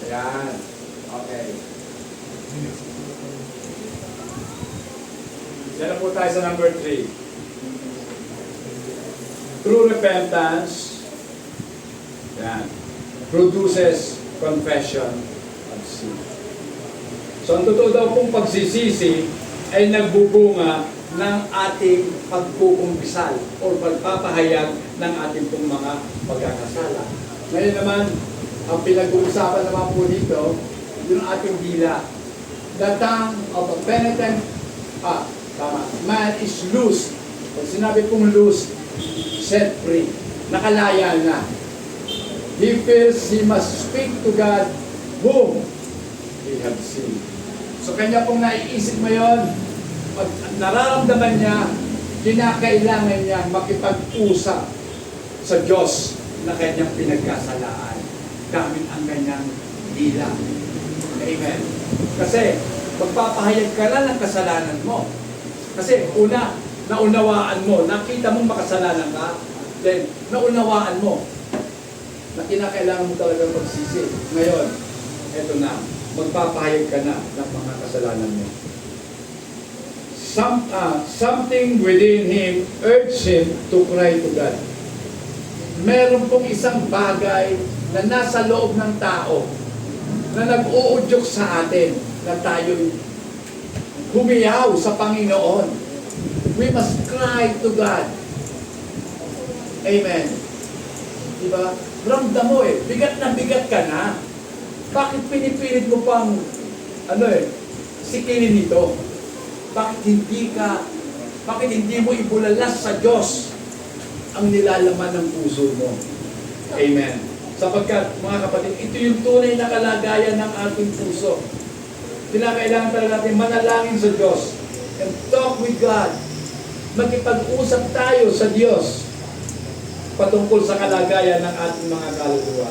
Ayan. Okay. Yan na po tayo sa number 3. True repentance, yan, produces confession of sin. So ang totoo daw pong pagsisisi ay nagbubunga ng ating pagkukumpisal o pagpapahayag ng ating pong mga pagkakasala. Ngayon naman, ang pinag-uusapan naman po dito, yung ating dila. The tongue of a penitent, man is loose. Pag sinabi pong loose, set free. Nakalaya na. He feels he must speak to God whom he has seen. So kanya pong naiisip mo yun, pag nararamdaman niya, kinakailangan niya makipag-usap sa Diyos na kanyang pinagkasalaan gamit ang kanyang dila. Amen. Kasi magpapahayag ka na ng kasalanan mo. Kasi una, naunawaan mo, nakita mong makasalanan ka, then naunawaan mo na kinakailangan mo talagang magsisi. Ngayon, eto na, magpapahayag ka na ng mga kasalanan mo. Something within him urged him to cry to God. Meron pong isang bagay na nasa loob ng tao na nag-uudyok sa atin na tayo'y humiyaw sa Panginoon. We must cry to God. Amen. Diba? Ramdam mo bigat na bigat ka na. Bakit pinipilit mo pang, sikilin ito? Bakit hindi mo ibulalas sa Diyos ang nilalaman ng puso mo? Amen. Sapagkat, mga kapatid, ito yung tunay na kalagayan ng ating puso. Kailangan talaga natin manalangin sa Diyos and talk with God. Makipag-usap tayo sa Diyos patungkol sa kalagayan ng ating mga kaluluwa.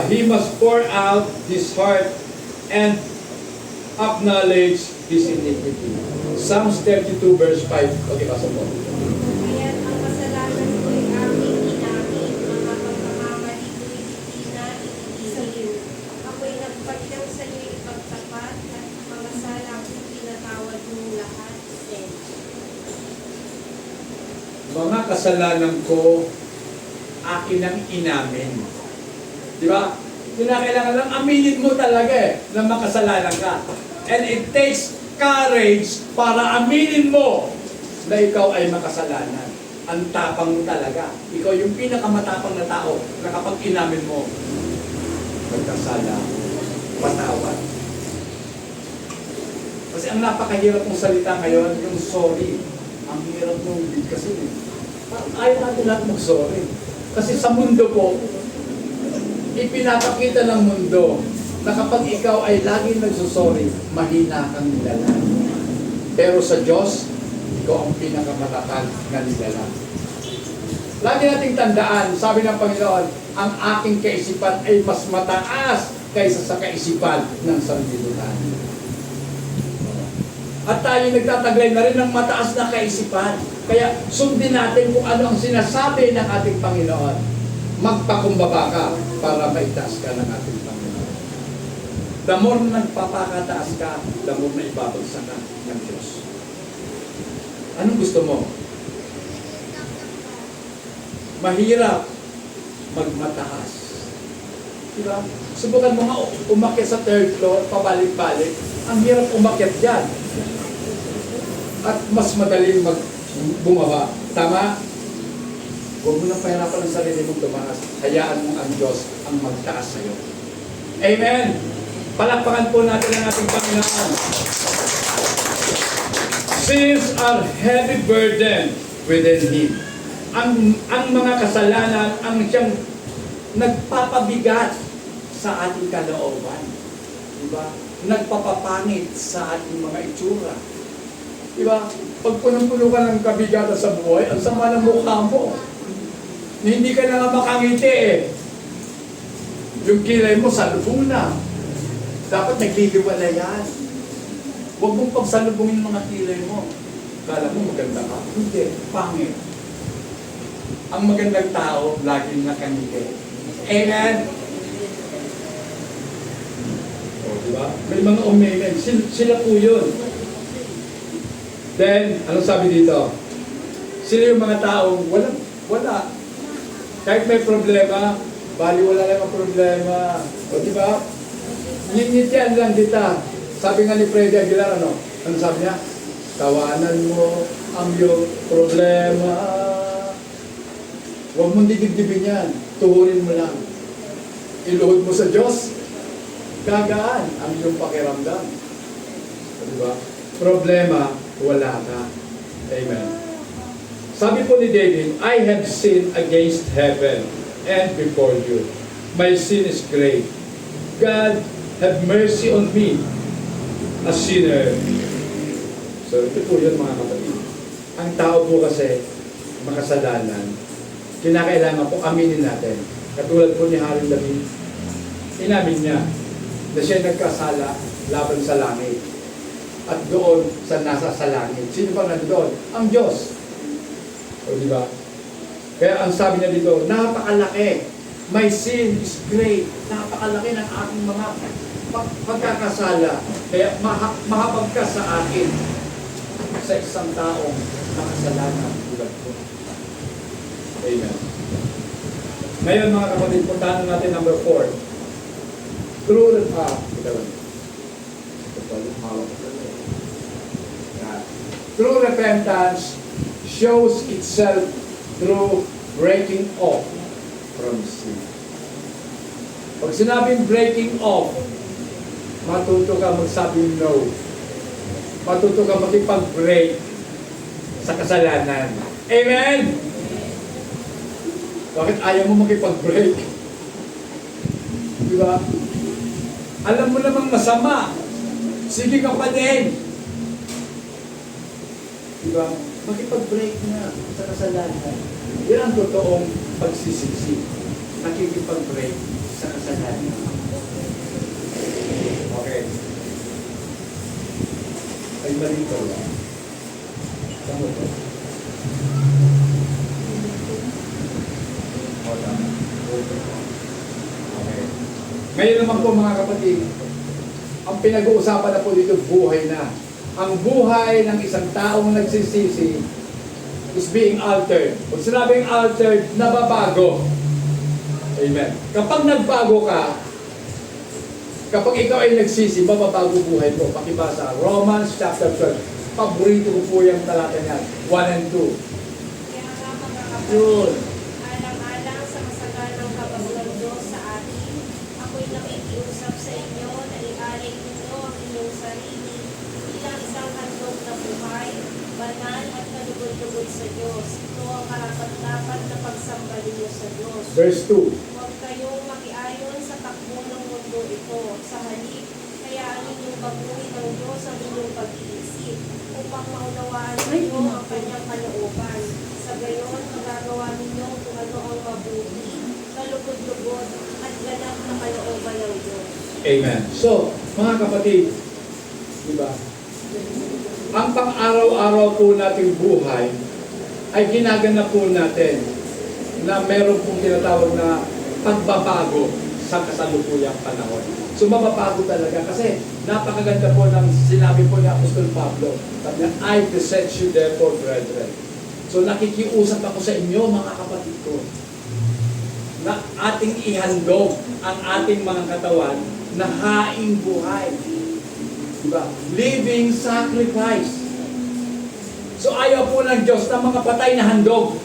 He must pour out his heart and acknowledge his iniquity. Psalms 32 verse 5. Okay, basa po. Kaya't ang kasalanan ko'y aking inamin, mga pagkakamali ko'y hindi na iniiling. Ako'y nagpadyang sa iyo'y ipagtapat at mga sala ko'y pinatawad mong lahat. Mga kasalanan ko, akin ang inamin. Di ba? Kailangan lang aminin mo talaga na makasalanan ka. And it takes courage para aminin mo na ikaw ay makasalanan. Ang tapang mo talaga. Ikaw yung pinakamatapang na tao na kapag inamin mo, magkasala, patawad. Kasi ang napakahirap mong salita ngayon, yung sorry. Ang hirap mong bigkasin ayaw natin lahat mag-sorry. Kasi sa mundo po, ipinapakita ng mundo na kapag ikaw ay laging nagsusorry, mahina kang nilalang. Pero sa Diyos, ikaw ang pinakamatatag na nilalang. Lagi nating tandaan, sabi ng Panginoon, ang aking kaisipan ay mas mataas kaysa sa kaisipan ng sanlibutan. At tayo nagtataglay na rin ng mataas na kaisipan. Kaya sundin natin kung ano ang sinasabi ng ating Panginoon. Magpakumbaba ka para maitaas ka ng ating Panginoon. The more na nagpapakataas ka, the more na ibabagsak ka ng Diyos. Anong gusto mo? Mahirap magmataas. Diba? Subukan mo nga umakyat sa third floor, pabalik-balik. Ang hirap umakyat dyan. At mas madaling bumaba. Tama? Huwag mo nang pahirapan ang sarili mong tumaas. Hayaan mo ang Diyos ang magtaas sa'yo. Amen! Palakpakan po natin ang ating Panginoon. Sins are heavy burden within Him. Ang mga kasalanan ang siyang nagpapabigat sa ating kalooban. Diba? nagpapapangit sa ating mga itsura. Diba? Pag punong-puno ka ng kabigatan sa buhay, ang sama ng mukha mo. Hindi ka na nga makangiti eh. Yung kilay mo, salubong na. Dapat nagliliwala yan. Huwag mong pagsalubungin mga kilay mo. Kala mo maganda ka? Hindi, pangit. Ang magandang tao, laging nakangiti. Amen? O, diba? May mga umamen. Sila po yun. Then, anong sabi dito? Sila yung mga taong wala. Kahit may problema, bali wala lang ang problema. O diba? Ngingitian lang kita. Sabi nga ni Freddy Aguilar, ano sabi niya? Tawanan mo ang iyong problema. Huwag mong didibdibin yan. Tuhurin mo lang. Iluhod mo sa Diyos. Gagaan ang iyong pakiramdam. O diba? Problema, wala ka. Amen. Sabi po ni David, I have sinned against heaven and before you. My sin is great. God, have mercy on me, a sinner. So ito po yun mga kapatid. Ang tao po kasi makasalanan. Kinakailangan po aminin natin. Katulad po ni Haring David, inamin niya na siya nagkasala laban sa langit. At doon sa nasa sa langit. Sino pa nandoon? Ang Diyos. O diba? Kaya ang sabi niya dito, napakalaki. My sin is great. Napakalaki ng aking mga pagkakasala. Kaya mahabag ka sa akin sa isang taong makasalanan tulad ko. Amen. Ngayon mga kapatid, puntahan natin number 4. True repentance shows itself through breaking off from sin. Pag sinabing breaking off, matuto ka magsabing no. Matuto ka makipag-break sa kasalanan. Amen? Bakit ayaw mo makipag-break? Diba? Alam mo namang masama. Sige ka pa din. Diba? Makipag-break na sa kasalanan. Yan ang totoong pagsisisi. Nakikipag-break sa kasalanan. Okay. Ay malito lang. Saan mo ito? Okay. Ngayon naman po mga kapatid, ang pinag-uusapan na po dito, buhay na. Ang buhay ng isang taong nagsisisi is being altered. Kung sinabing altered, nababago. Amen. Kapag nagbago ka, kapag ikaw ay nagsisi, mababago buhay mo. Pakibasa, Romans chapter 12. Paborito ko po yung talata niyan. 1 and 2. Kaya nga mga kapatid, Yun. alang-alang sa masaganang habag ng Diyos sa atin, ako'y nakikiusap sa inyo na ialay ninyo ang inyong sarili bilang isang handog na buhay, banal at kalugod-lugod sa Diyos. Ito ang karapat-dapat na pagsamba ninyo sa Diyos. Verse 2. Huwag kayong makiayon sa takbo ng mundo ito. Sa halip, kaya ninyong baguhin ng Diyos ang inyong pag-iisip upang maunawaan ninyo ang kanyang kalooban. Sa gayon, magagawa ninyo kung ano ang mabuti, kalugod-lugod, at ganap na kalooban ng Diyos. Amen. So, mga kapatid, di ba? Ang pang-araw-araw po nating buhay ay ginaganap po natin na meron pong tinatawag na pagbabago sa kasalukuyang panahon. So mababago talaga kasi napakaganda po ng sinabi po ni Apostol Pablo. Sabi niya, I beseech you therefore, brethren. So nakikiusap ako sa inyo mga kapatid ko na ating ihandog ang ating mga katawan na haing buhay. Diba? Living sacrifice. So ayaw po ng Diyos ng mga patay na handog.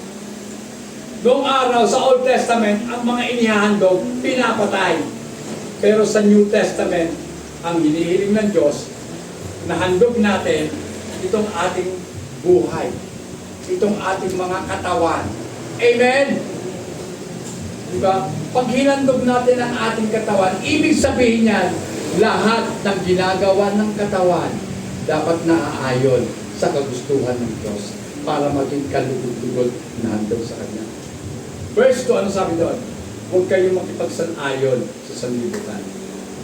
Noong araw sa Old Testament, ang mga inihahandog, pinapatay. Pero sa New Testament, ang hinihiling ng Diyos, na handog natin itong ating buhay. Itong ating mga katawan. Amen? Diba? Pag hinandog natin ang ating katawan, ibig sabihin yan, lahat ng ginagawa ng katawan dapat naaayon sa kagustuhan ng Diyos para maging kalugod-lugod na handog sa Kanya. Verse 2, ano sabi doon? Huwag kayong makipagsan-ayon sa sanlibutan.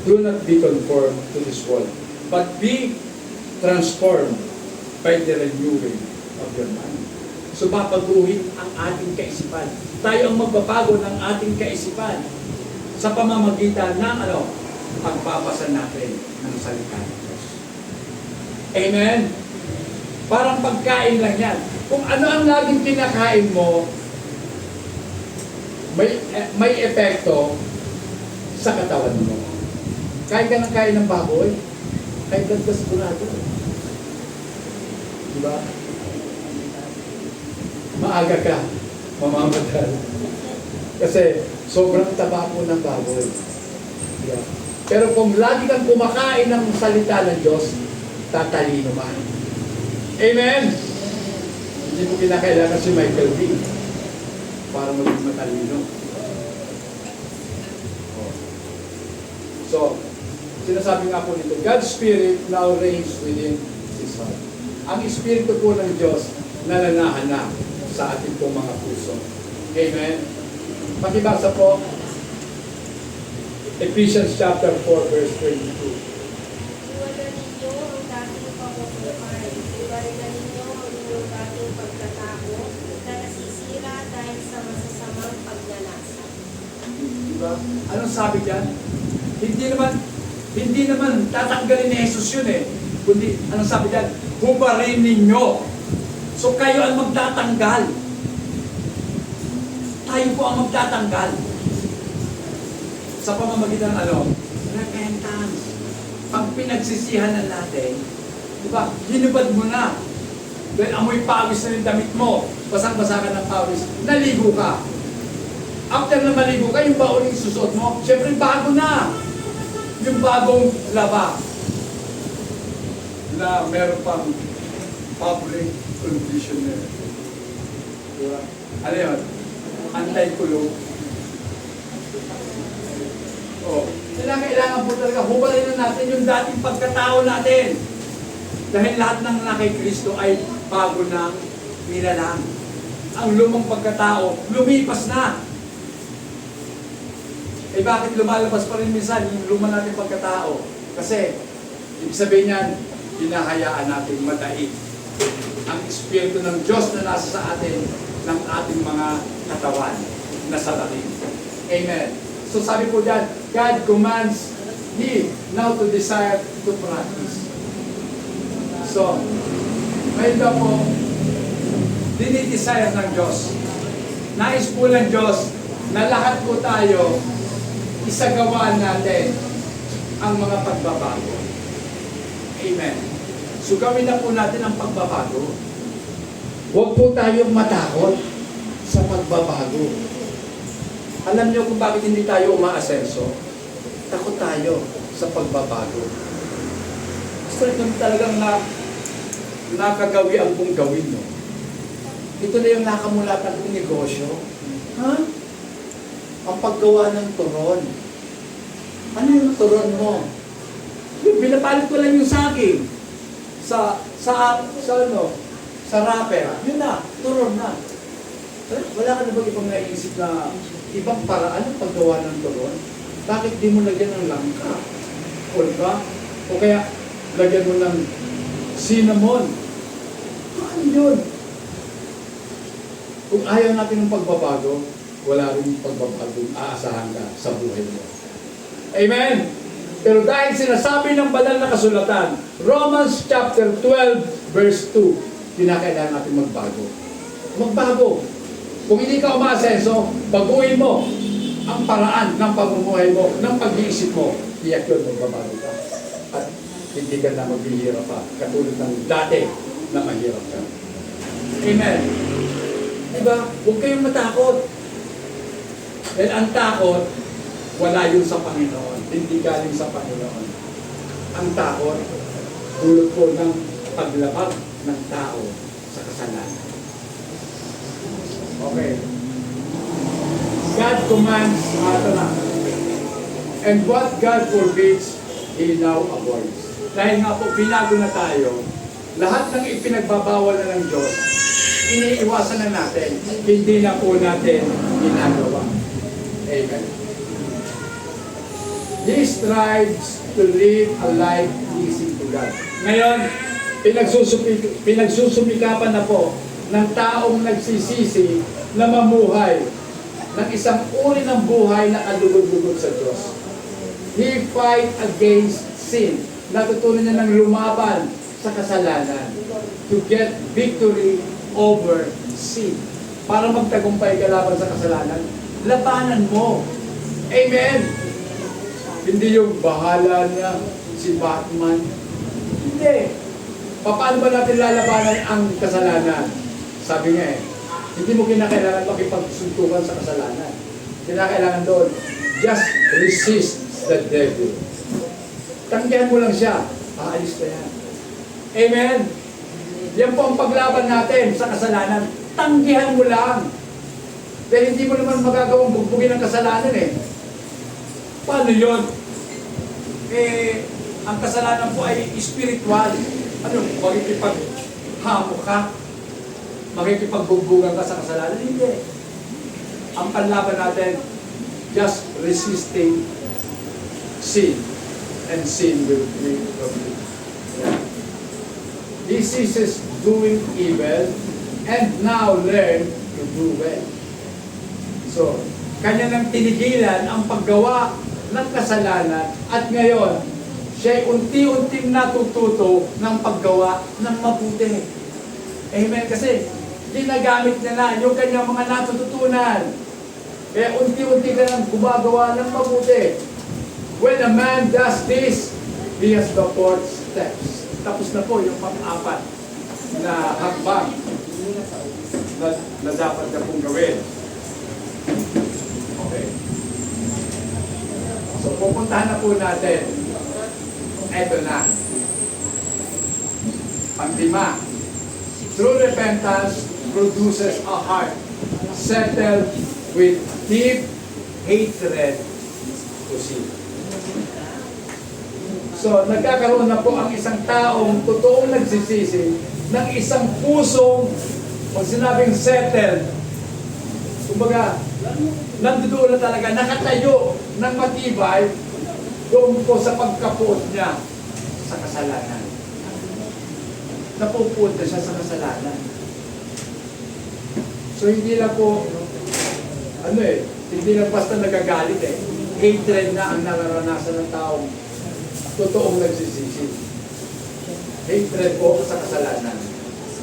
Do not be conformed to this world, but be transformed by the renewing of your mind. So, papaguhin ang ating kaisipan. Tayo ang magbabago ng ating kaisipan sa pamamagitan ng pagbabasa natin ng salita ng Diyos. Amen? Parang pagkain lang yan. Kung ano ang laging kinakain mo, may epekto sa katawan mo. Kain ka ng kain ng baboy, high blood ka sigurado. Diba? Maaga ka, mamamatay. Kasi sobrang taba po ng baboy. Diba? Pero kung lagi kang kumakain ng salita ng Diyos, tatalino ka. Amen? Hindi mo kinakailangan si Michael B. para maging matalino. So, sinasabi nga po nito, God's Spirit now reigns within His heart. Ang Espiritu po ng Diyos nananahan na sa ating pong mga puso. Amen? Pakibasa po, Ephesians chapter 4, verse 22. Iwanan ninyo ang dating pamumuhay. Iwanan ninyo ang inyong dating pagkatao na nasisira dahil sa masasamang pagnanasa. Diba? Anong sabi dyan? Hindi naman tatanggalin ni Jesus yun eh. Kundi, anong sabi dyan? Hubarin ninyo. So kayo ang magtatanggal. Tayo po ang magtatanggal. Sa pamamagitan repentance. Pag pinagsisihan na natin, diba? Hinubad mo na. Dahil amoy pawis na rin damit mo. Basang-basa ka ng pawis. Naligo ka. After na maligo ka, yung baon yung susuot mo, syempre bago na. Yung bagong laba na meron pang public conditioner. Diba? Ano yun? Anti-kulog. Kailangan po talaga hubalin na natin yung dating pagkatao natin. Dahil lahat ng kay Kristo ay bago ng nilalang. Ang lumang pagkatao, lumipas na. Eh bakit lumalabas pa rin minsan yung luma natin pagkatao? Kasi, ibig sabihin niyan, hinahayaan natin madaig ang Espiritu ng Diyos na nasa sa atin ng ating mga katawan na salarin. Amen. So sabi po dyan, God commands He now to desire to practice. So, ngayon daw po, dinidesire ng Diyos. Nais po ng Diyos na lahat po tayo isagawaan natin ang mga pagbabago. Amen. So gawin na po natin ang pagbabago. Huwag po tayong matakot sa pagbabago. Alam niyo kung bakit hindi tayo umaasenso? Takot tayo sa pagbabago. Gusto nyo talagang nakagawi ang kong gawin, no? Ito na yung nakamulatan kong negosyo. Ha? Ang paggawa ng turon. Ano yung turon mo? Yung pinapalit ko lang yung saging sa wrapper. Yun na, turon na. Wala ka na ba ibang naisip na ibang paraan ng paggawa ng turon? Bakit di mo lagyan ng langka? Ba? O kaya lagyan mo ng cinnamon? Ano yun? Kung ayaw natin ng pagbabago, wala rin pagbabagong aasahan ka sa buhay mo. Amen? Pero dahil sinasabi ng banal na kasulatan, Romans chapter 12, verse 2, kinakailangan natin magbago. Magbago. Kung hindi ka umaasenso, baguhin mo ang paraan ng pamumuhay mo, ng pag-iisip mo, iyak yun, magbabago ka. At hindi ka na maghihirap pa, katulad ng dati na mahirap ka. Amen? Diba? Huwag kayong matakot. Dahil ang takot, wala yun sa Panginoon. Hindi galing sa Panginoon. Ang takot, dulot po ng paglabag ng tao sa kasalanan. Okay. God commands, ito na. And what God forbids, He now avoids. Dahil nga po, binago na tayo, lahat ng ipinagbabawal na ng Diyos, iniiwasan na natin, hindi na po natin ginagawa. Amen. He strives to live a life pleasing to God. Ngayon, pinagsusumikapan na po ng taong nagsisisi na mamuhay ng isang uri ng buhay na kalugod-lugod sa Diyos. He fight against sin. Natutunan niya ng lumaban sa kasalanan to get victory over sin. Para magtagumpay ka laban sa kasalanan, labanan mo. Amen! Hindi yung bahala na si Batman. Hindi. Paano ba natin lalabanan ang kasalanan? Sabi niya hindi mo kinakailangan makipagsuntukan sa kasalanan. Kinakailangan doon, just resist the devil. Tanggihan mo lang siya, aalis na yan. Amen? Yan po ang paglaban natin sa kasalanan. Tanggihan mo lang. Dahil hindi mo naman magagawang bugbugin ang kasalanan Paano yun? Ang kasalanan po ay spiritual. Ano, makikipaghamo ka? Makikipagbugbugan ka sa kasalanan? Hindi. Ang panlaban natin, just resisting sin. And sin will be from you. Yeah. He ceases doing evil and now learn to do well. So, kanya nang tinigilan ang paggawa ng kasalanan at ngayon, siya'y unti-unting natututo ng paggawa ng mabuti. Amen? Kasi ginagamit niya na yung kanyang mga natututunan. Kaya unti-unti ka nang gumagawa ng mabuti. When a man does this, he has the 4 steps. Tapos na po yung pang-apat na hakbang na dapat na pong gawin. Okay. So pupuntahan na po natin. Eto na. Pang-5. True repentance produces a heart settled with deep hatred to sin. So, nagkakaroon na po ang isang taong totoong nagsisisi ng isang pusong, pag sinabing settled, kumbaga, nandoon na talaga, nakatayo ng matibay doon po sa pagkapuot niya sa kasalanan. Napupuot na siya sa kasalanan. So, hindi lang po, hindi lang basta nagagalit hatred na ang nararanasan ng taong totoong nagsisisi. Hatred po sa kasalanan.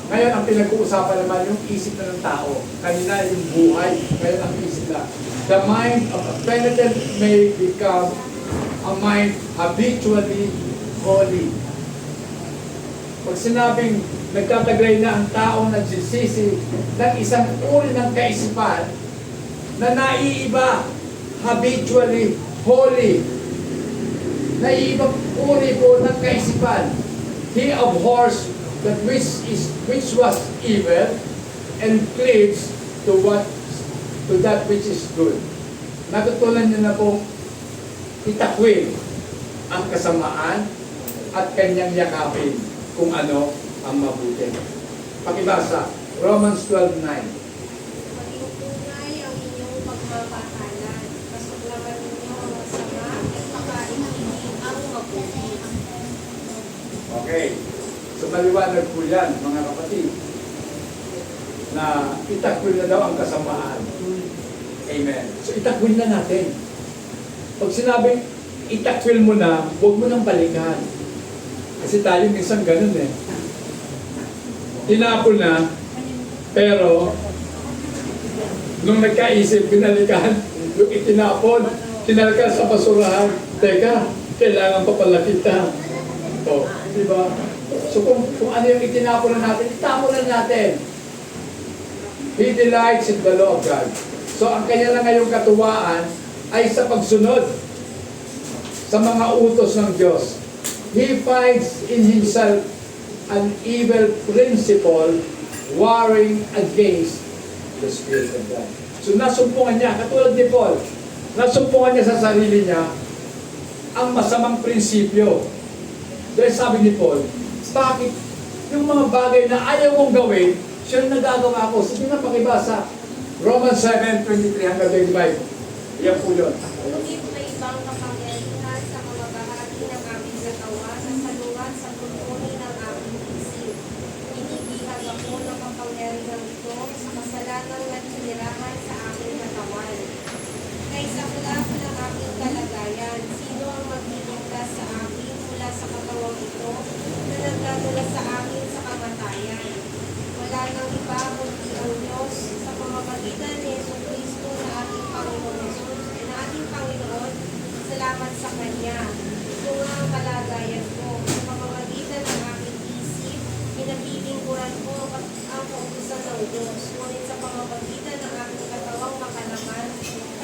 Ngayon, ang pinag-uusapan naman yung isip na ng tao. Kanina yung buhay, ngayon ang isip na. The mind of a penitent may become a mind habitually holy. Pag sinabing nagtataglay na ang taong nagsisisi ng isang uri ng kaisipan na naiiba, habitually holy. Naiibang uri po ng kaisipan. He abhors that which was evil and cleaves to that which is good. Natutunan niyo na pong itakwil ang kasamaan at kanyang yakapin kung ano ang mabuti. Pakibasa, Romans 12:9. Maging tunay ang inyong pagmamahalan. Kasuglaman ninyo ang masama at pakaingin ang mabuti. Okay. So maliwanag po yan, mga kapatid, na itakwil na daw ang kasamaan. Amen. So itakwil na natin. Pag sinabing itakwil mo na, huwag mo nang balikan. Kasi tayo minsan ganun Tinapon na, pero nung nagkaisip, pinalikan, yung itinapon, kinalkan sa basurahan, teka, kailangan pa pala kita. O, diba? So kung ano yung itinapon na natin, itapon na natin. He delights in the law of God. So ang kanya lang ngayong katuwaan ay sa pagsunod sa mga utos ng Diyos. He finds in himself an evil principle warring against the Spirit of God. So nasumpungan niya, katulad ni Paul, nasumpungan niya sa sarili niya ang masamang prinsipyo. Dahil sabi ni Paul, bakit yung mga bagay na ayaw mong gawin, siya nagagawa ko. Sige na pakibasa. Romans 7:23 hanggang 25. Yan po yun. Ngunit may ibang kapangyarihan sa mga bahagi ng aming katawan na saluhan sa tuntunin ng aming isip. Hinihihag ako ng kapangyarihan ito sa kasalanang naninirahan sa aming katawan. Kaysa kulap ng aming kalagayan, sino ang magliligtas sa amin mula sa katawang ito na nagdadala sa amin sa kamatayan? Wala nang iba kundi ang Diyos sa pamamagitan ni Jesucristo na ating Panginoon. Salamat sa Kanya. Ito nga ang kalagayan ko. Sa pamamagitan ng aking isip, pinapilingkuran ko ang kautusan ng Diyos. Ngunit sa pamamagitan ng aking katawang makalaman,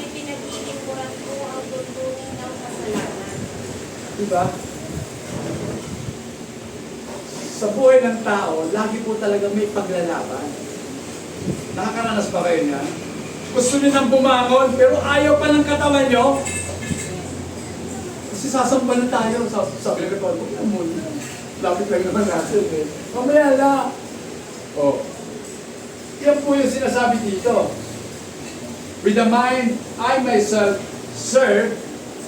ay pinapilingkuran ko ang tuntunin ng kasalanan. Diba? Sa buhay ng tao, lagi po talaga may paglalaban. Nakakaranas ba kayo niyan? Gusto niyo nang bumangon, pero ayaw pa ng katawan niyo. Kasi sasamba na tayo. Sabi ng katawan, huwag na muna. Lapit lang naman natin eh. Mamaya na. Oh. Yan po yung sinasabi dito. With the mind, I myself serve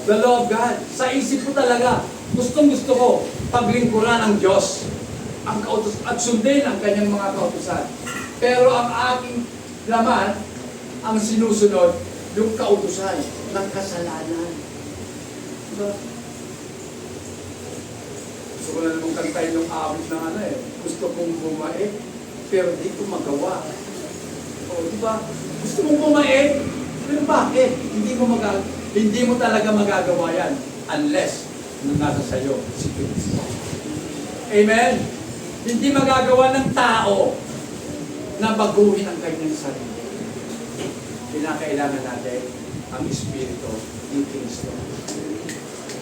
the law of God. Sa isip ko talaga, gustong-gusto ko paglingkuran ang Diyos ang kautos at sundin ang kanyang mga kautusan. Pero ang aking laman, ang sinusunod, yung kautusan ng kasalanan. Diba? Gusto ko na namang kantayin yung awit ng ano eh. Gusto kong bumait, pero di ko magawa. O, diba? Gusto mong bumait, pero bakit? Hindi mo talaga magagawa yan unless nasa sayo si Kristo. Amen? Hindi magagawa ng tao na baguhin ang kanyang sarili. Kinakailangan natin ang Espiritu ni Kristo.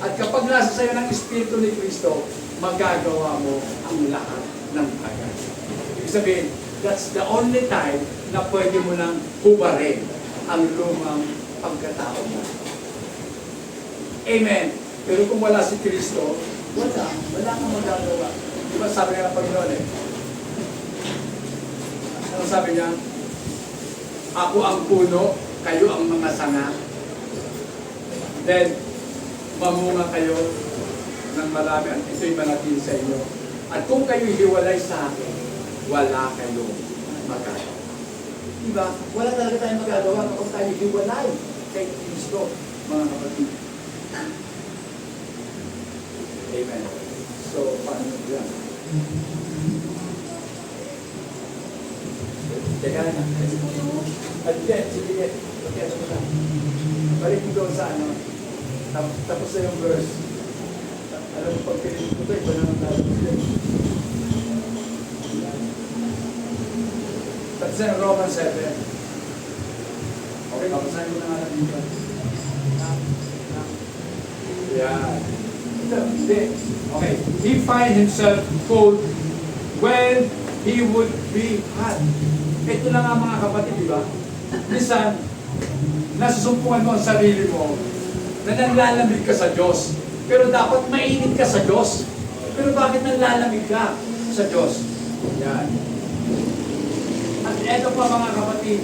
At kapag nasa sayo ng Espiritu ni Kristo, magagawa mo ang lahat ng bagay. Ibig sabihin, that's the only time na pwede mo nang hubarin ang lumang pagkatao mo. Amen. Pero kung wala si Kristo, wala kang magagawa. Di ba sabi nga ng Panginoon eh? Ano sabi niya? Ako ang puno, kayo ang mga sanga. Then, mamunga kayo ng marami at ito'y manatili sa inyo. At kung kayo hiwalay sa akin, wala kayong magagawa. Diba? Wala talaga tayong magagawa kapag tayo hiwalay kay Kristo, mga kapatid. Amen. So, paano yan? Teka na. At then, sige, pagkita mo lang. Balik mo doon sa ano. Tapos na yung verse. Alam mo, pag pinili ko ito, iba naman tayo. Tapos na yung Romans 7. Okay, papasahin mo na nga natin dito. Yeah. Okay. He find himself cold when he would be hot. Ito na nga mga kapatid, di ba? Minsan, nasusumpungan mo ang sarili mo na nanlalamig ka sa Diyos. Pero dapat mainit ka sa Diyos. Pero bakit nanlalamig ka sa Diyos? Yan. At ito pa mga kapatid,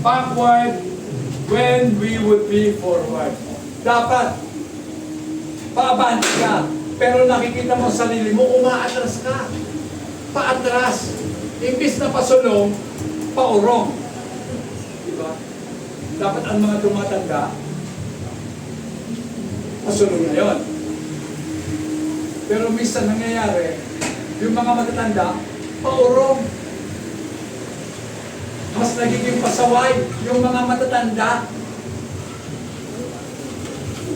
backward when we would be forward. Dapat paabante ka, pero nakikita mo sa sarili mo, umaatras ka. Paatras. Imbis na pasulong, paurong. Diba? Dapat ang mga tumatanda, pasulong na yun. Pero minsan nangyayari, yung mga matatanda, paurong. Mas nagiging pasaway yung mga matatanda.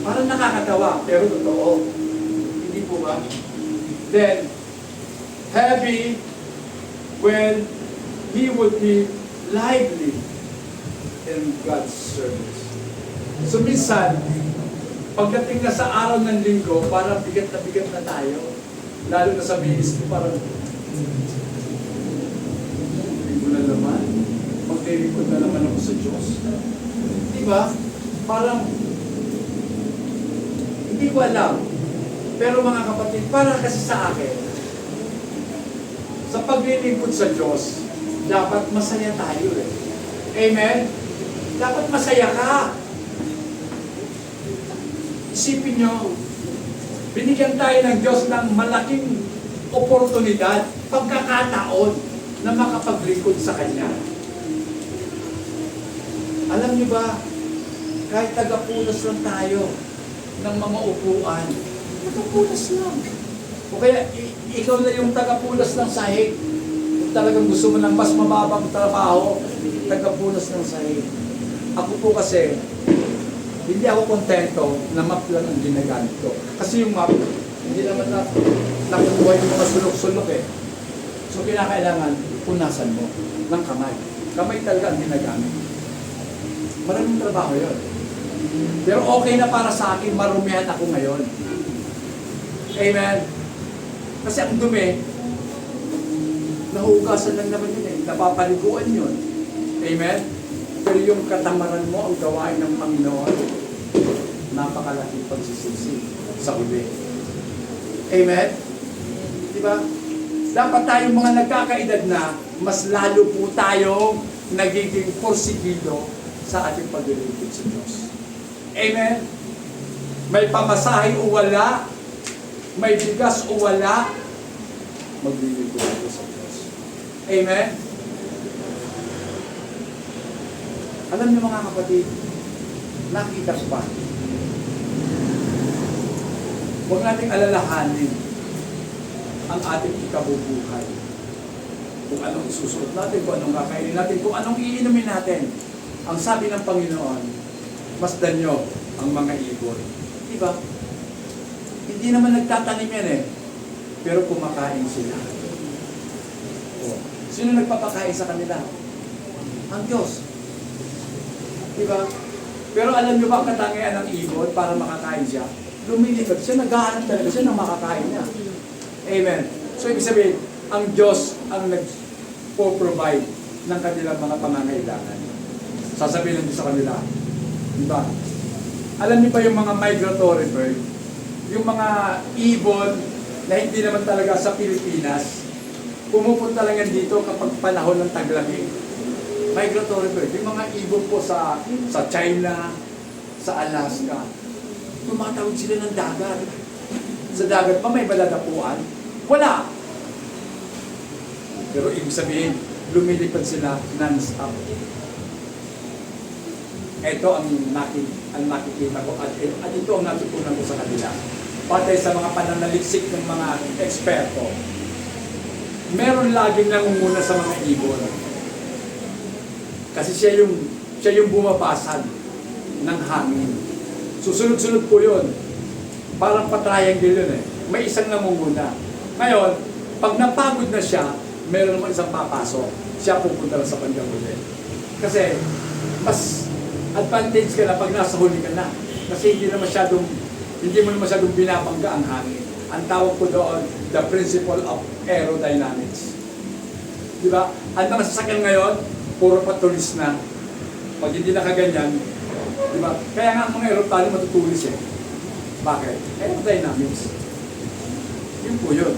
Parang nakakatawa, pero totoo. Hindi po ba? Then, heavy when he would be lively in God's service. So minsan, pagdating na sa araw ng linggo, parang bigat na tayo. Lalo na sa ministry, parang linggo na naman. Maglilingkod na naman ako sa Diyos. Diba? Parang Hindi ko alam. Pero mga kapatid, para kasi sa akin, sa paglilingkod sa Diyos, dapat masaya tayo eh. Amen? Dapat masaya ka. Isipin nyo, binigyan tayo ng Diyos ng malaking oportunidad, pagkakataon na makapaglingkod sa Kanya. Alam nyo ba, kahit tagapunas lang tayo ng mga upuan, tagapunas lang. O kaya, ikaw na yung tagapunas ng sahig. Kung talagang gusto mo ng mas mababang trabaho, tagapunas ng sahig. Ako po kasi, hindi ako kontento na map lang ang ginagamit ko. Kasi yung map, hindi naman nakukuha yung mga sulok-sulok eh. So kinakailangan, punasan mo ng kamay. Kamay talaga ang ginagamit. Maraming trabaho yun. Pero okay na para sa akin, marumihan ako ngayon. Amen? Kasi ang dumi, nahugasan lang naman yun eh. Napapaliguan yun. Amen? Pero yung katamaran mo, ang gawain ng Panginoon, napakalaking pagsisisi sa uli. Amen? Diba? Dapat tayong mga nagkakaedad na, mas lalo po tayong nagiging porsigido sa ating paglilingkod sa Diyos. Amen? May pamasahe o wala, may bigas o wala, maglilingkod ako sa Diyos. Amen? Alam niyo mga kapatid, nakita ko pa. Huwag nating alalahanin ang ating ikabubuhay. Kung anong isusuot natin, kung anong kakainin natin, kung anong iinumin natin. Ang sabi ng Panginoon, masdan nyo ang mga ibon. Diba? Hindi naman nagtatanim yan eh. Pero kumakain sila. O, sino nagpapakain sa kanila? Ang Diyos. Diba? Pero alam nyo ba ang katangian ng ibon para makakain siya? Lumilipad siya, naghahanap talaga siya ng makakain niya. Amen. So ibig sabihin, ang Diyos ang nag-provide ng kanilang mga pangangailangan. Sasabihin lang sa kanila. Diba? Alam niyo ba yung mga migratory bird? Yung mga ibon na hindi naman talaga sa Pilipinas, pumupunta lang yan dito kapag panahon ng taglamig. Migratory bird. Yung mga ibon po sa China, sa Alaska, tumatawid sila ng dagat. Sa dagat pa may baladapuan? Wala. Pero ibig sabihin, lumilipad sila non-stop. Ito ang nakikita ko at ito ang natutunan ko sa kanila. Patay sa mga pananaliksik ng mga eksperto. Meron laging nangunguna sa mga ibon. Kasi siya yung bumabasag ng hangin. Susunod-sunod po yun. Parang pa-triangle yun eh. May isang namumuna. Ngayon, pag napagod na siya, meron naman isang papasok. Siya pupunta lang sa kanyang huli. Kasi, mas advantage ka na pag nasa huli ka na. Kasi hindi mo na masyadong binabangga ang hangin. Ang tawag ko doon, the principle of aerodynamics. Diba? Ang mga sasakyan ngayon, puro patulis na. Pag hindi nakaganyan, diba? Kaya nga ang mga aeroplano matutulis eh. Bakit? Aerodynamics. Yun po yun.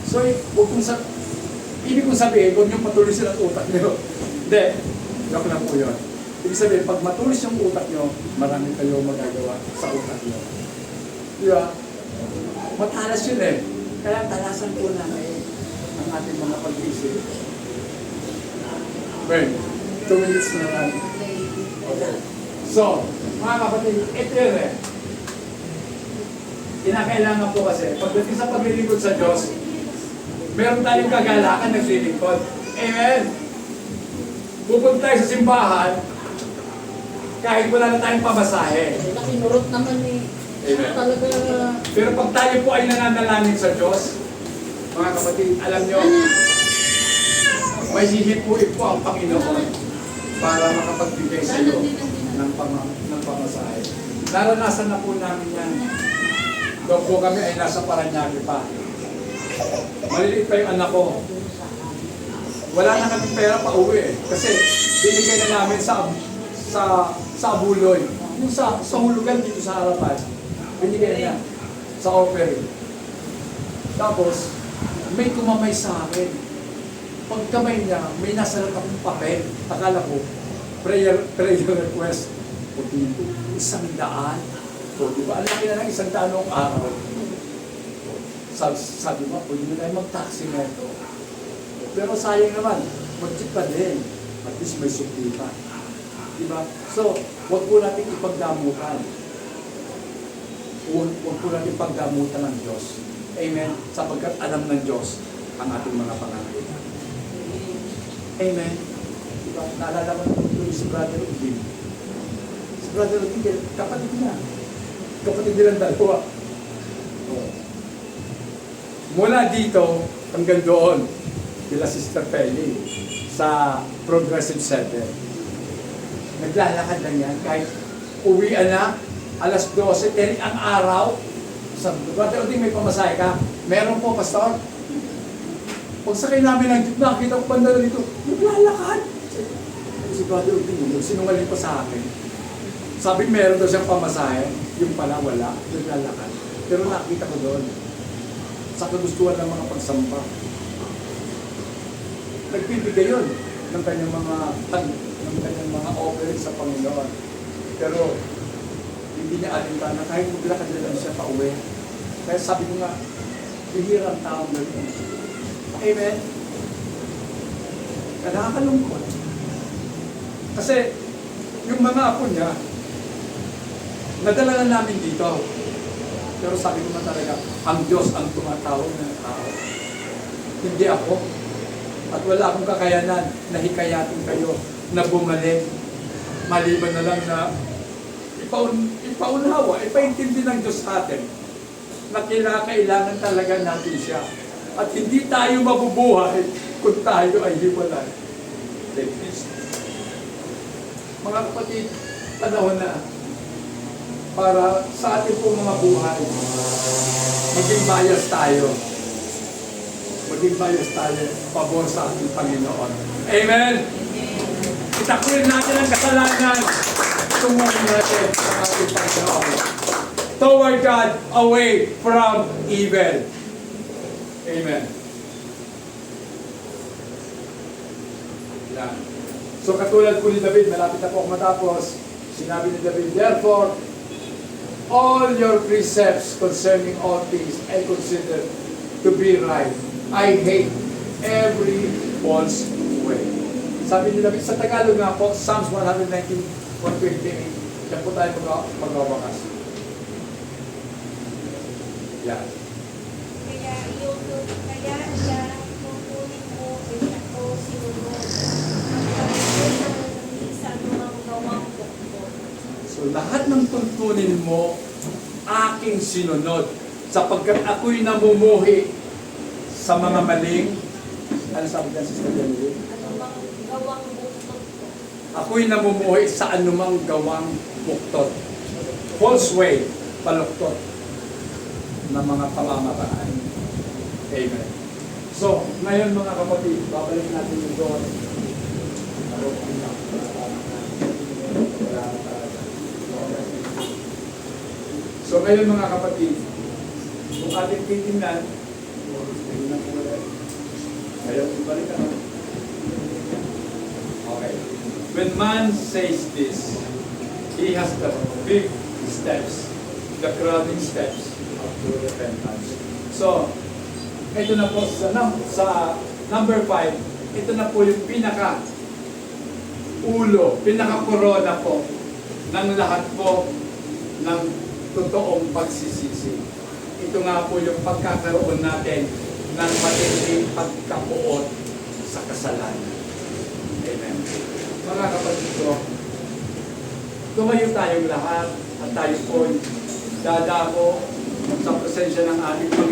So, ibig kong sabihin, huwag niyong patulisin ang utak niyo. Hindi. Joke lang po yun. Ibig sabihin, pag matulis yung utak niyo, marami kayo magagawa sa utak niyo. Diba? Matalas yun eh. Kaya talasan po namin ang ating mga pag-isip. Well, 2 minutes na lang. Okay. So, mga kapatid, ito yun eh. Kinakailangan po kasi, pagdating sa paglilingkod sa Diyos, meron tayong kagalakan naglilingkod. Amen? Pupunta tayo sa simbahan, kahit wala na tayong pamasahe. Nakinurot naman eh. Amen. Talaga. Pero pag tayo po ay nananalangin sa Diyos, mga kapatid, alam nyo, may hihipuin po ang Panginoon para makapagbigay sa iyo ng pamasahe. Naranasan na po namin yan. Doon po kami ay nasa Paranaque pa. Maliliit pa yung anak ko. Wala na kami pera pa uwi eh. Kasi binigay na namin sa Abuloy. Yung sa hulugan dito sa harapan. Binigay niya sa offering. Tapos, may kumamay sa akin. Pagkamay niya, may nasalat akong papel. Akala ko, prayer request. O dito, 100. O di ba, ang laki na ng 100 noong araw. Sabi mo, pwede mo tayo mag-taxi na ito. Pero sayang naman, mag-tip ka din. At least may sukli pa. Diba? So, huwag po natin ipagdamutan. Huwag po natin pagdamutan ng Diyos. Amen? Sapagkat alam ng Diyos ang ating mga pangangailangan. Amen? Diba? Naalala ko nung si Brother Udin. Si Brother Udin, kapatid niya. Kapatid nilang dalawa. Oh. Mula dito hanggang doon, bila Sister Pelly, sa Progressive Center. Naglalakad lang yan kahit uwian na, alas 12, terik ang araw. Sabi ko, Brother Oding, may pamasahe ka? Meron po, Pastor. Pagsakay namin ng jeep, nakita ko banda dito, naglalakad. Si Brother Oding, sinungaling pa sa akin. Sabi, meron daw siyang pamasahe, yung pala wala, naglalakad. Pero nakita ko doon, sa kagustuhan ng mga pagsampa. Nagbibigay yun ng kanyang mga offering sa Panginoon. Pero hindi niya alintana kahit maglakad na lang siya pa uwi. Kaya sabi ko nga, bihirang taong ganyan. Amen? Kaya nakakalungkot. Kasi yung mga apo niya, nadala namin dito. Pero sabi ko na talaga, ang Diyos ang tumatawag ng tao. Hindi ako. At wala akong kakayanan na hikayatin kayo na bumalik. Maliban na lang na ipaunawa, ipaintindi ng Diyos sa atin na kailangan talaga natin siya. At hindi tayo mabubuhay kung tayo ay hiwalay. Mga kapatid, panahon na para sa ating pong mga buhay, maging bias tayo. Maging bias tayo, pabor sa ating Panginoon. Amen? Itakwil natin ang kasalanan. Tumulong natin sa ating Panginoon. Toward God, away from evil. Amen. Yan. So katulad po ni David, malapit na po ako matapos, sinabi ni David, therefore, all your precepts concerning all things I consider to be right. I hate every false way. Sabi ni David, sa Tagalog nga po, Psalms 119, 128, yan po tayo magwawakas. Yan. Kaya siya kukunin mo ay ako sinunod. Ang pagkakunan ng isang mga gawang bukod. So lahat ng tuntunin mo, aking sinunod. Sapagkat ako'y namumuhi sa mga maling, ano sabi ka, Sister Jenny? Anumang gawang bukod. Ako'y namumuhi sa anumang gawang buktot. False way, paluktot na mga pamamaraan. Amen. So, ngayon mga kapatid, babalik natin yung doon. So ngayon mga kapatid, kung ating titingnan, ayaw ibalik ka. Okay. When man says this, he has the 5 steps, the crowding steps of true repentance. So, ito na po sa number 5, ito na po yung pinaka korona po ng lahat po ng totoong pagsisisi. Ito nga po yung pagkakaroon natin ng matinding pagkapuot sa kasalanan. Amen. Mga kapatid ko, tumayo tayong lahat at tayo po dadako sa presensya ng ating Panginoon.